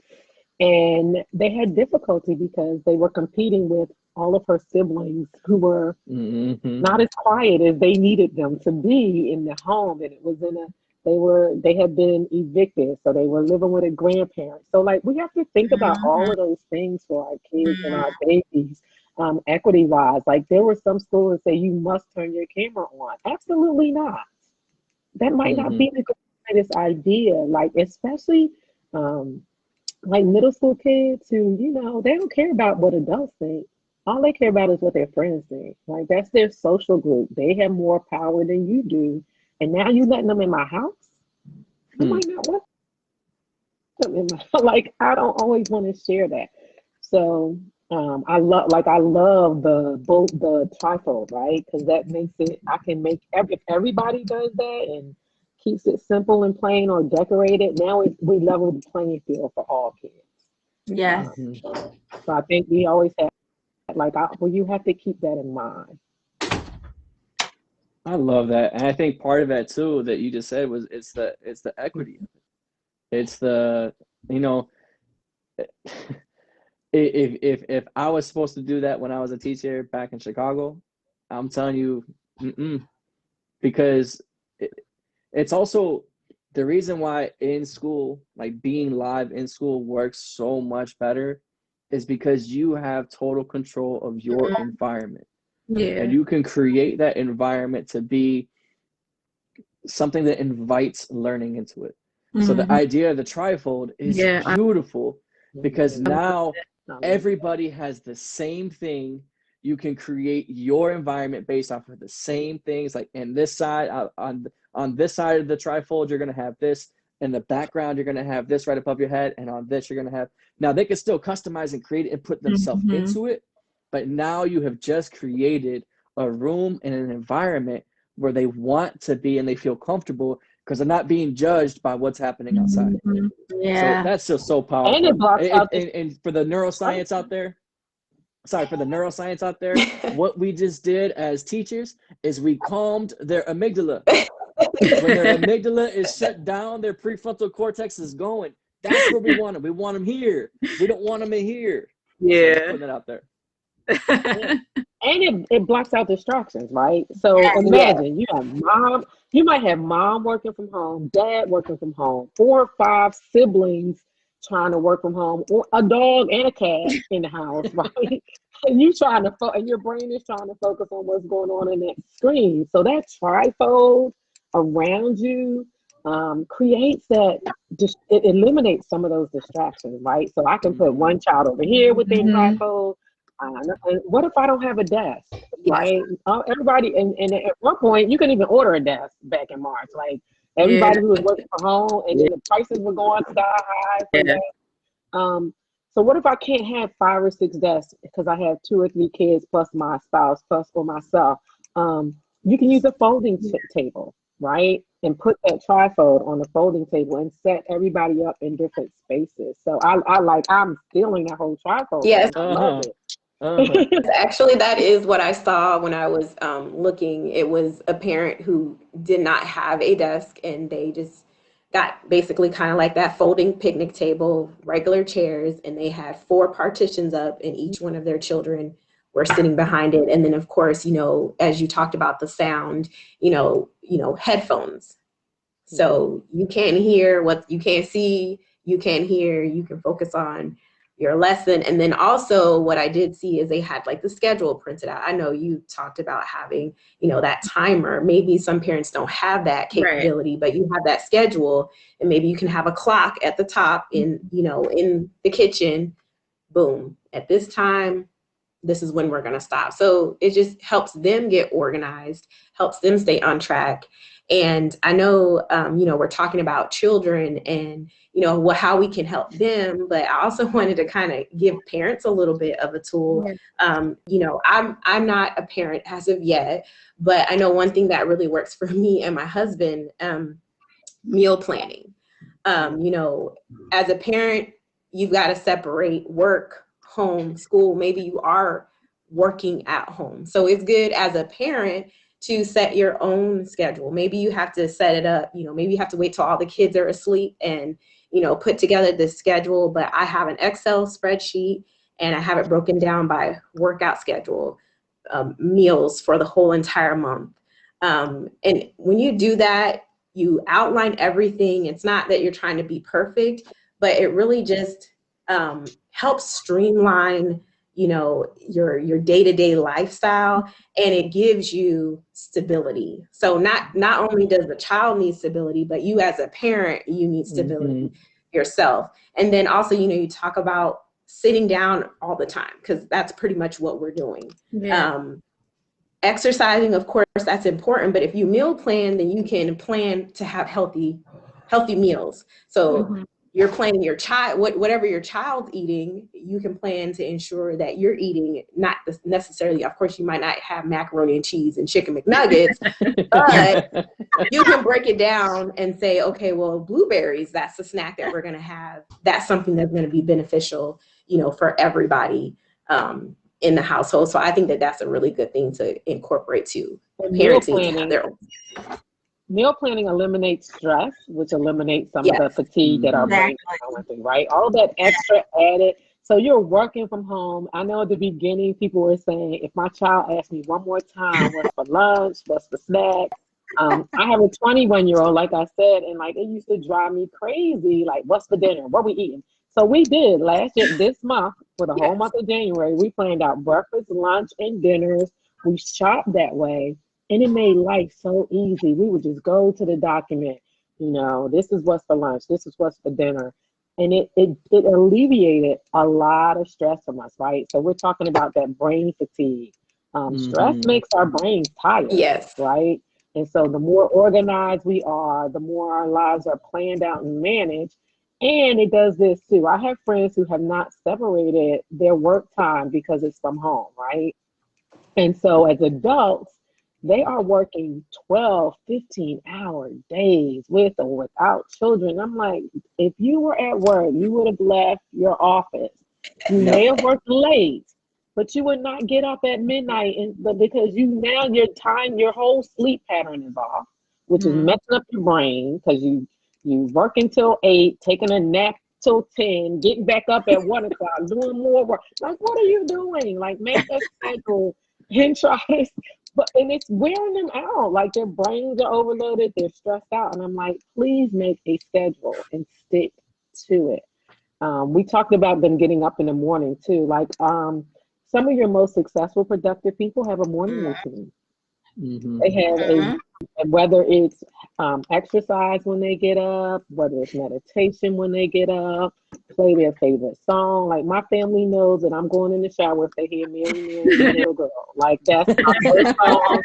And they had difficulty because they were competing with all of her siblings who were not as quiet as they needed them to be in the home. And it was they had been evicted, so they were living with a grandparent. So like we have to think about all of those things for our kids and our babies, equity wise. Like there were some schools that say you must turn your camera on. Absolutely not. That might not be the greatest idea. Like especially like middle school kids who, they don't care about what adults think. All they care about is what their friends think. Like that's their social group. They have more power than you do. And now you letting them in my house? I might not want them in my house. Like I don't always want to share that. So I love the trifold, right? Because that makes it, I can make if everybody does that and keeps it simple and plain or decorated, now we level the playing field for all kids. Yes. So I think we always have you have to keep that in mind. I love that, and I think part of that too that you just said was it's the equity. It's the if I was supposed to do that when I was a teacher back in Chicago, I'm telling you, because it's also the reason why in school, like being live in school works so much better is because you have total control of your environment. Yeah. And you can create that environment to be something that invites learning into it. So the idea of the trifold is beautiful because now everybody has the same thing. You can create your environment based off of the same things. Like in this side, on this side of the trifold, you're going to have this. In the background, you're going to have this right above your head. And on this, you're going to have, now they can still customize and create it and put themselves into it. But now you have just created a room and an environment where they want to be and they feel comfortable because they're not being judged by what's happening outside. Yeah. So that's just so powerful. And it blocks out and for the neuroscience out there, what we just did as teachers is we calmed their amygdala. When their amygdala is shut down, their prefrontal cortex is going. That's where we want them. We want them here. We don't want them in here. Yeah. So putting it out there. And it blocks out distractions, right? So imagine you might have mom working from home, dad working from home, 4 or 5 siblings trying to work from home, or a dog and a cat in the house, right? And you trying to and your brain is trying to focus on what's going on in that screen. So that trifold around you creates that, just it eliminates some of those distractions, right? So I can put one child over here with their trifold. And what if I don't have a desk, right? Everybody, and at one point, you couldn't even order a desk back in March. Like everybody who was working from home, and then the prices were going sky high for that. So what if I can't have 5 or 6 desks because I have 2 or 3 kids plus my spouse plus or myself? You can use a folding table, right? And put that trifold on the folding table and set everybody up in different spaces. So I'm stealing that whole trifold. Yes. I love it. Actually, that is what I saw when I was looking. It was a parent who did not have a desk, and they just got basically kind of like that folding picnic table, regular chairs, and they had 4 partitions up, and each one of their children were sitting behind it. And then, of course, as you talked about the sound, headphones. So you can't hear what you can't see, you can't hear, you can focus on your lesson. And then also what I did see is they had like the schedule printed out. I know you talked about having, that timer. Maybe some parents don't have that capability, but you have that schedule, and maybe you can have a clock at the top in the kitchen. Boom, at this time, this is when we're going to stop. So it just helps them get organized, helps them stay on track. And I know, we're talking about children and, how we can help them. But I also wanted to kind of give parents a little bit of a tool. I'm not a parent as of yet, but I know one thing that really works for me and my husband, meal planning. As a parent, you've got to separate work, home, school. Maybe you are working at home. So it's good as a parent to set your own schedule. Maybe you have to set it up, maybe you have to wait till all the kids are asleep and, put together the schedule. But I have an Excel spreadsheet, and I have it broken down by workout schedule, meals for the whole entire month. And when you do that, you outline everything. It's not that you're trying to be perfect, but it really just helps streamline, your day-to-day lifestyle, and it gives you stability. So not only does the child need stability, but you as a parent, you need stability yourself. And then also, you talk about sitting down all the time, because that's pretty much what we're doing. Exercising, of course, that's important, but if you meal plan, then you can plan to have healthy meals. So you're planning your child, whatever your child's eating, you can plan to ensure that you're eating not necessarily, of course, you might not have macaroni and cheese and chicken McNuggets, but you can break it down and say, okay, well, blueberries, that's the snack that we're going to have. That's something that's going to be beneficial, for everybody in the household. So I think that that's a really good thing to incorporate too. Parents need to have their own. Meal planning eliminates stress, which eliminates some of the fatigue that our brain is going through, right? All that extra added. So you're working from home. I know at the beginning, people were saying, if my child asks me one more time, what's for lunch, what's for snack? I have a 21-year-old, like I said, and like it used to drive me crazy. Like, what's for dinner? What we eating? So we did last year, this month, for the whole month of January, we planned out breakfast, lunch, and dinners. We shopped that way. And it made life so easy. We would just go to the document, this is what's for lunch, this is what's for dinner. And it alleviated a lot of stress from us, right? So we're talking about that brain fatigue. Stress makes our brains tired, right? And so the more organized we are, the more our lives are planned out and managed. And it does this too. I have friends who have not separated their work time because it's from home, right? And so as adults, they are working 12, 15-hour days with or without children. I'm like, if you were at work, you would have left your office. You may have worked late, but you would not get up at midnight. But because your whole sleep pattern is off, which is messing up your brain, because you work until 8, taking a nap till 10, getting back up at 1 o'clock, doing more work. Like, what are you doing? Like, make a schedule and try to. And it's wearing them out. Like, their brains are overloaded, they're stressed out. And I'm like, please make a schedule and stick to it. We talked about them getting up in the morning too. Like some of your most successful, productive people have a morning routine. Mm-hmm. They have Mhm. whether it's exercise when they get up, whether it's meditation when they get up, play their favorite song. Like my family knows that I'm going in the shower if they hear Mary, Mary, the Little Girl. Like that's my first song.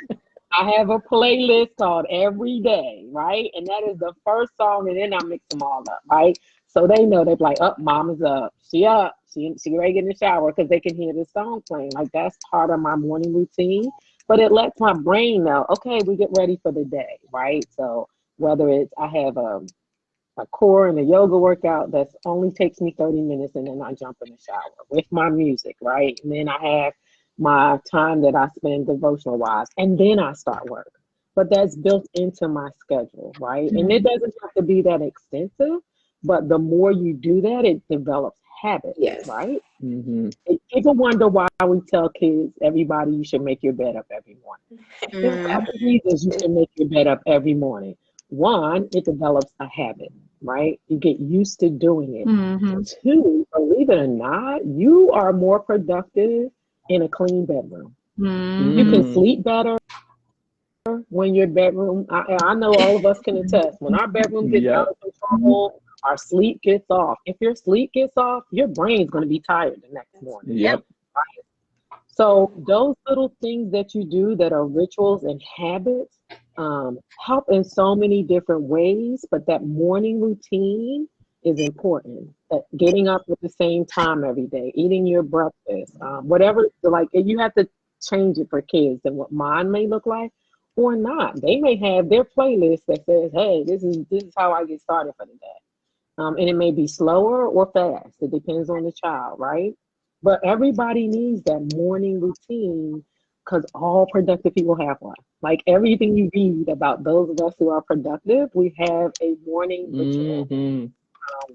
I have a playlist called Every Day, right? And that is the first song, and then I mix them all up, right? So they know they're like, oh, mama's up. She up. She ready to get in the shower because they can hear the song playing. Like that's part of my morning routine. But it lets my brain know, okay, we get ready for the day, right? So whether it's I have a core and a yoga workout that only takes me 30 minutes and then I jump in the shower with my music, right? And then I have my time that I spend devotional wise and then I start work. But that's built into my schedule, right? And it doesn't have to be that extensive, but the more you do that, it develops habits, Yes. right? Mm-hmm. People wonder why we tell kids, everybody, you should make your bed up every morning. There's a Mhm. couple reasons you should make your bed up every morning. One, it develops a habit, right? You get used to doing it. Mm-hmm. Two, believe it or not, you are more productive in a clean bedroom. You Mm-hmm. can Mm. sleep better when your bedroom, I know all of us can attest, when our bedroom gets out Yep. of control, our sleep gets off. If your sleep gets off, your brain's going to be tired the next morning. Yep. Yep. So those little things that you do that are rituals and habits help in so many different ways, but that morning routine is important. That getting up at the same time every day, eating your breakfast, whatever, like you have to change it for kids and what mine may look like or not. They may have their playlist that says, hey, this is how I get started for the day. And it may be slower or fast. It depends on the child, right? But everybody needs that morning routine because all productive people have one. Like everything you read about those of us who are productive, we have a morning ritual. Mm-hmm.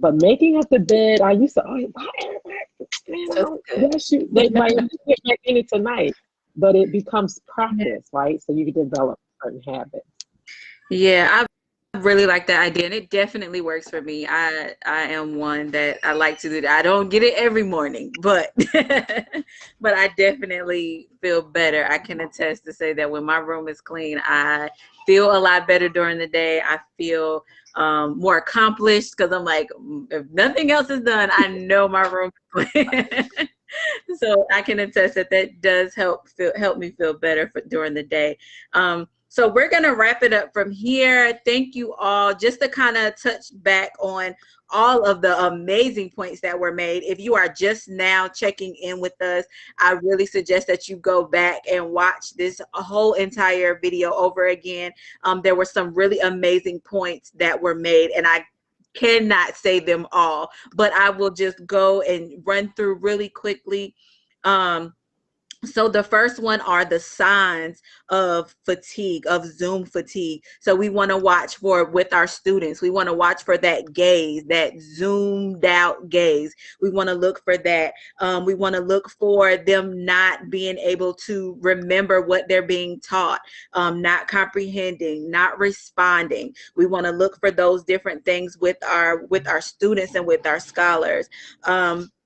But making up the bed, I used to, oh, why everybody, man, That's good. yes, they like get back in it tonight. But it becomes practice, right? So you can develop certain habits. Yeah, I really like that idea, and it definitely works for me. I am one that I like to do that. I don't get it every morning, but but I definitely feel better. I can attest to say that when my room is clean, I feel a lot better during the day. I feel more accomplished because I'm like, if nothing else is done, I know my room is clean. So I can attest that that does help me feel better during the day. So we're going to wrap it up from here. Thank you all. Just to kind of touch back on all of the amazing points that were made. If you are just now checking in with us, I really suggest that you go back and watch this whole entire video over again. There were some really amazing points that were made, and I cannot say them all, but I will just go and run through really quickly. So the first one are the signs of fatigue, of Zoom fatigue. So we want to watch for, with our students, we want to watch for that gaze, that zoomed out gaze. We want to look for that. We want to look for them not being able to remember what they're being taught, not comprehending, not responding. We want to look for those different things with our students and with our scholars.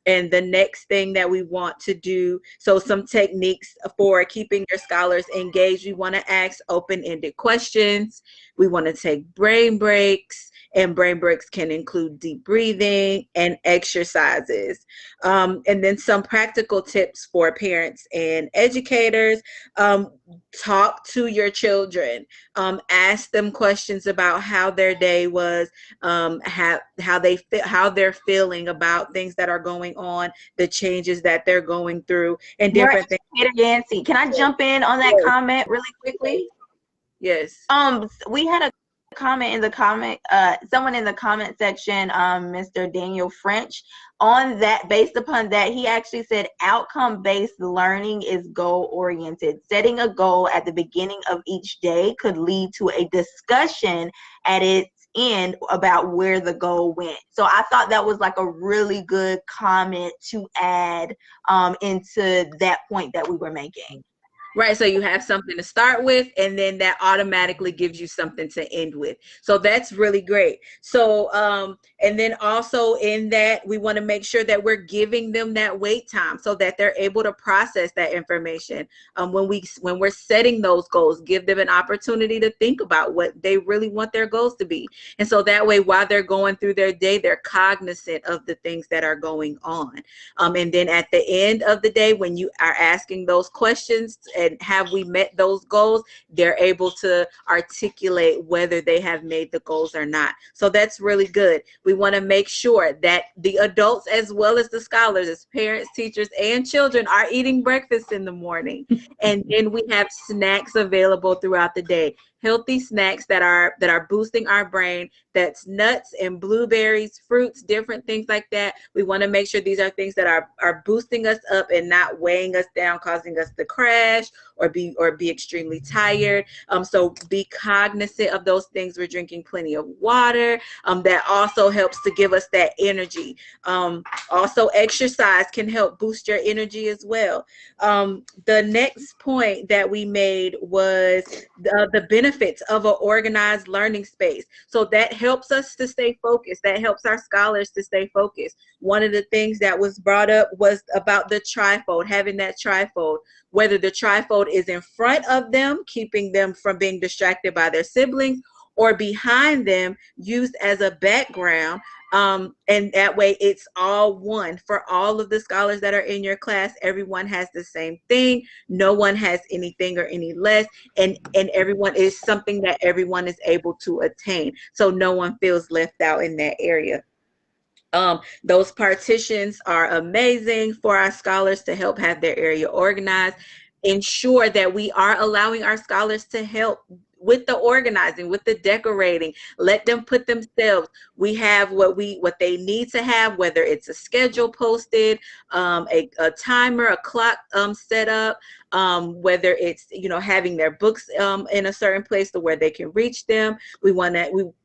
And the next thing that we want to do, so some techniques for keeping your scholars engaged, we want to ask open-ended questions. We want to take brain breaks, and brain breaks can include deep breathing and exercises. And then some practical tips for parents and educators. Talk to your children. Ask them questions about how their day was, how they're feeling about things that are going on, the changes that they're going through, and Your different things. educator, Yancy, can I jump in on that comment really quickly? Yes. We had a comment in the someone in the comment section, Mr. Daniel French, on that. Based upon that, he actually said outcome-based learning is goal-oriented. Setting a goal at the beginning of each day could lead to a discussion at its end about where the goal went. So I thought that was like a really good comment to add into that point that we were making. Right. So you have something to start with, and then that automatically gives you something to end with. So that's really great. So, and then also in that, we want to make sure that we're giving them that wait time so that they're able to process that information. When we're setting those goals, give them an opportunity to think about what they really want their goals to be. And so that way, while they're going through their day, they're cognizant of the things that are going on. And then at the end of the day, when you are asking those questions and have we met those goals, they're able to articulate whether they have made the goals or not. So that's really good. We want to make sure that the adults, as well as the scholars, as parents, teachers, and children, are eating breakfast in the morning. And then we have snacks available throughout the day. Healthy snacks that are boosting our brain. That's nuts and blueberries, fruits, different things like that. We want to make sure these are things that are boosting us up and not weighing us down, causing us to crash or be extremely tired. So be cognizant of those things. We're drinking plenty of water. That also helps to give us that energy. Also, exercise can help boost your energy as well. The next point that we made was the benefits of an organized learning space. So that helps us to stay focused. That helps our scholars to stay focused. One of the things that was brought up was about the trifold, having that trifold, whether the trifold is in front of them, keeping them from being distracted by their siblings, or behind them, used as a background. And that way it's all one for all of the scholars that are in your class. Everyone has the same thing. No one has anything or any less. And everyone is something that everyone is able to attain. So no one feels left out in that area. Those partitions are amazing for our scholars to help have their area organized. Ensure that we are allowing our scholars to help with the organizing, with the decorating. Let them put themselves. We have what they need to have, whether it's a schedule posted, a timer, a clock set up, whether it's having their books in a certain place to where they can reach them. We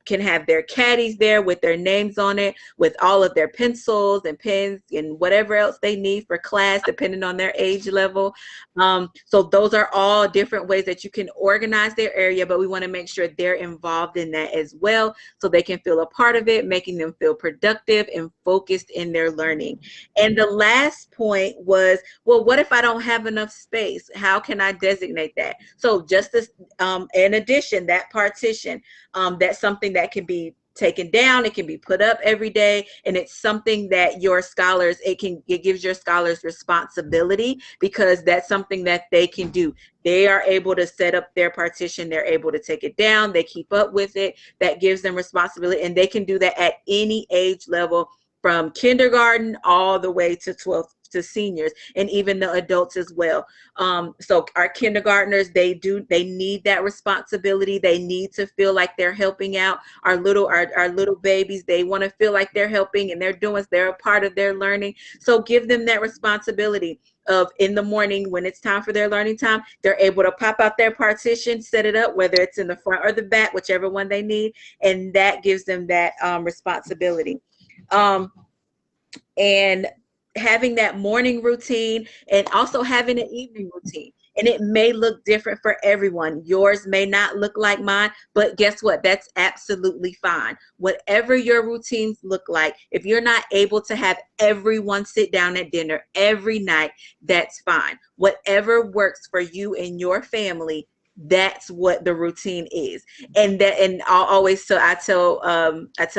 can have their caddies there with their names on it, with all of their pencils and pens and whatever else they need for class, depending on their age level. So those are all different ways that you can organize their area, but we want to make sure they're involved in that as well, so they can feel a part of it, making them feel productive and focused in their learning. And the last point was, well, what if I don't have enough space? How can I designate that? So just as, in addition, that partition, that's something that can be taken down. It can be put up every day, and it's something that your scholars, it gives your scholars responsibility, because that's something that they can do. They are able to set up their partition. They're able to take it down. They keep up with it. That gives them responsibility, and they can do that at any age level, from kindergarten all the way to 12th to seniors, and even the adults as well. So our kindergartners, they need that responsibility. They need to feel like they're helping out. Our little babies, they want to feel like they're helping and they're a part of their learning. So give them that responsibility of, in the morning when it's time for their learning time, they're able to pop out their partition, set it up, whether it's in the front or the back, whichever one they need, and that gives them that responsibility. And having that morning routine, and also having an evening routine. And it may look different for everyone. Yours may not look like mine, but guess what? That's absolutely fine. Whatever your routines look like, if you're not able to have everyone sit down at dinner every night, that's fine. Whatever works for you and your family, that's what the routine is. And I'll always I tell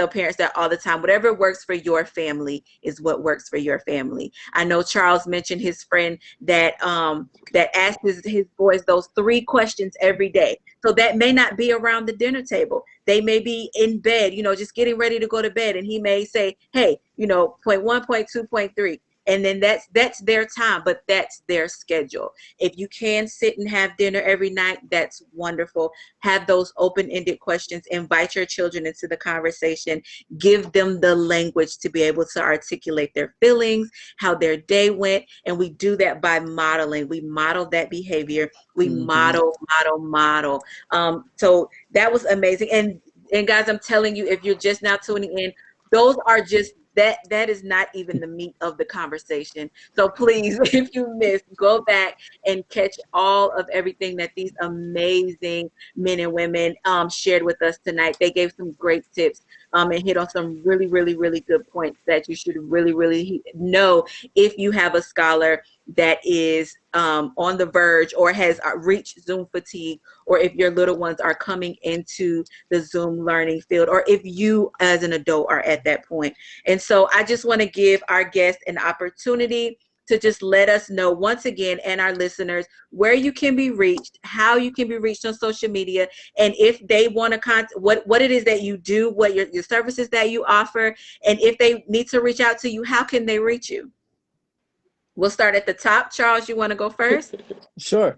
parents that all the time: whatever works for your family is what works for your family. I know Charles mentioned his friend that asks his boys those 3 questions every day. So that may not be around the dinner table. They may be in bed, just getting ready to go to bed, and he may say, hey, point 1, point 2, point 3. And then that's their time, but that's their schedule. If you can sit and have dinner every night, that's wonderful. Have those open-ended questions. Invite your children into the conversation. Give them the language to be able to articulate their feelings, how their day went. And we do that by modeling. We model that behavior. We model. So that was amazing. And guys, I'm telling you, if you're just now tuning in, those are just that is not even the meat of the conversation. So please, if you missed, go back and catch all of everything that these amazing men and women shared with us tonight. They gave some great tips and hit on some really, really, really good points that you should really, really know if you have a scholar that is on the verge or has reached Zoom fatigue, or if your little ones are coming into the Zoom learning field, or if you as an adult are at that point. And so I just want to give our guests an opportunity to just let us know once again, and our listeners, where you can be reached, how you can be reached on social media, and if they want to contact what it is that you do, what your services that you offer, and if they need to reach out to you, how can they reach you? We'll start at the top. Charles, you want to go first? Sure.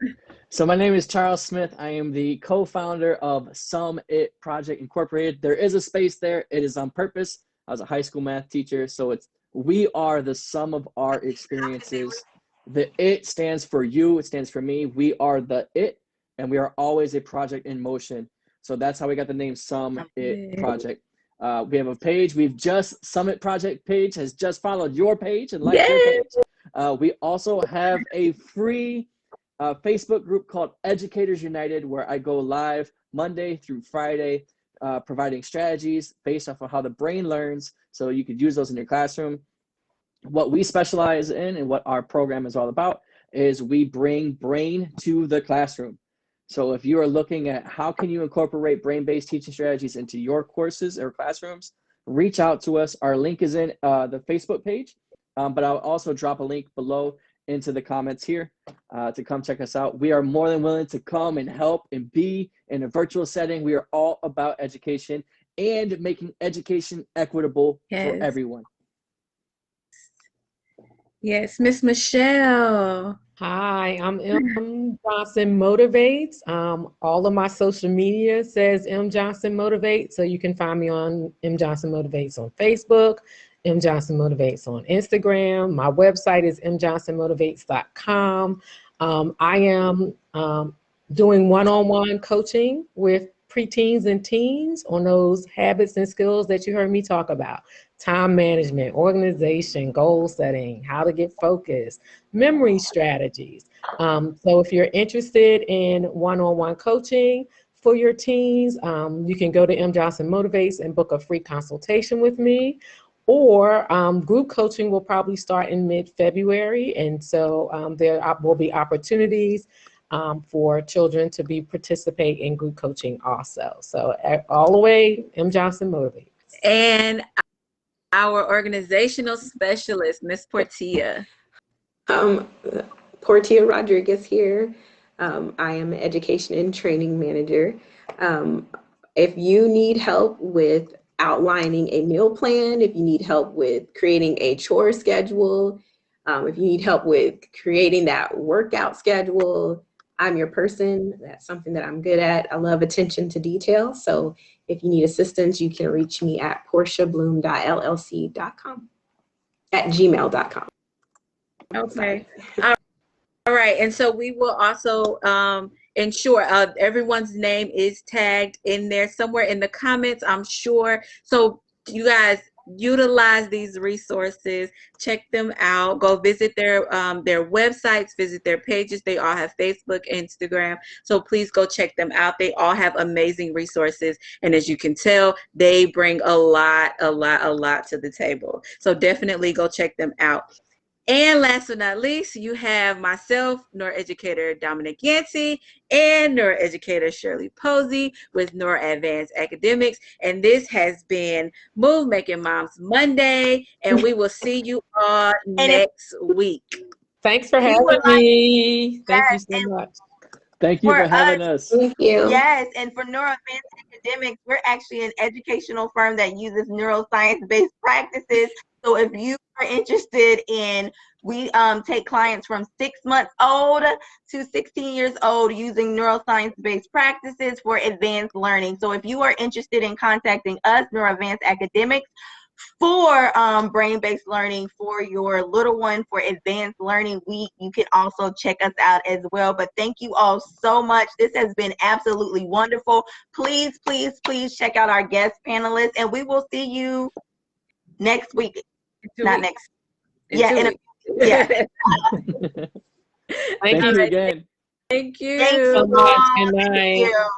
So my name is Charles Smith. I am the co-founder of Sum It Project Incorporated. There is a space there. It is on purpose. I was a high school math teacher, so we are the sum of our experiences. The it stands for you. It stands for me. We are the it, and we are always a project in motion. So that's how we got the name Sum It Project. We have a page. Summit Project page has just followed your page and liked your page. We also have a free Facebook group called Educators United, where I go live Monday through Friday, providing strategies based off of how the brain learns, so you could use those in your classroom. What we specialize in and what our program is all about is we bring brain to the classroom. So if you are looking at how can you incorporate brain-based teaching strategies into your courses or classrooms, reach out to us. Our link is in the Facebook page, but I'll also drop a link below into the comments here to come check us out. We are more than willing to come and help and be in a virtual setting. We are all about education and making education equitable for everyone. Yes, Miss Michelle. Hi, I'm M. Johnson Motivates. All of my social media says M. Johnson Motivates, so you can find me on M. Johnson Motivates on Facebook, M. Johnson Motivates on Instagram. My website is mjohnsonmotivates.com. I am doing one-on-one coaching with preteens and teens on those habits and skills that you heard me talk about: time management, organization, goal setting, how to get focused, memory strategies. So if you're interested in one-on-one coaching for your teens, you can go to M. Johnson Motivates and book a free consultation with me. Or group coaching will probably start in mid-February. And so there will be opportunities for children to participate in group coaching also. So all the way, M. Johnson Motivates. And our organizational specialist, Miss Portia. Portia Rodriguez here. I am an education and training manager. If you need help with outlining a meal plan, if you need help with creating a chore schedule, if you need help with creating that workout schedule, I'm your person. That's something that I'm good at. I love attention to detail. So if you need assistance, you can reach me at portiabloom.llc.com, at gmail.com. Okay. All right. And so we will also ensure everyone's name is tagged in there somewhere in the comments, I'm sure. So you guys utilize these resources, check them out, go visit their websites, visit their pages. They all have Facebook, Instagram. So please go check them out. They all have amazing resources. And as you can tell, they bring a lot to the table. So definitely go check them out. And last but not least, you have myself, NeuroEducator Dominic Yancey, and NeuroEducator Shirley Posey with NeuroAdvanced Academics. And this has been Move Making Moms Monday, and we will see you all next week. Thanks for having me. Thank you so much. Thank you for having us. Thank you. Yes, and for NeuroAdvanced Academics, we're actually an educational firm that uses neuroscience-based practices. So if you are interested in, we take clients from 6 months old to 16 years old using neuroscience-based practices for advanced learning. So if you are interested in contacting us, NeuroAdvanced Academics, for brain-based learning for your little one for advanced learning week, you can also check us out as well. But thank you all so much. This has been absolutely wonderful. Please check out our guest panelists, and we will see you next week. In 2 Not weeks. next. In Yeah, 2 in a, weeks. yeah. Thank you right. again. Thank you. Thanks so so much. much. Good Thank night. you.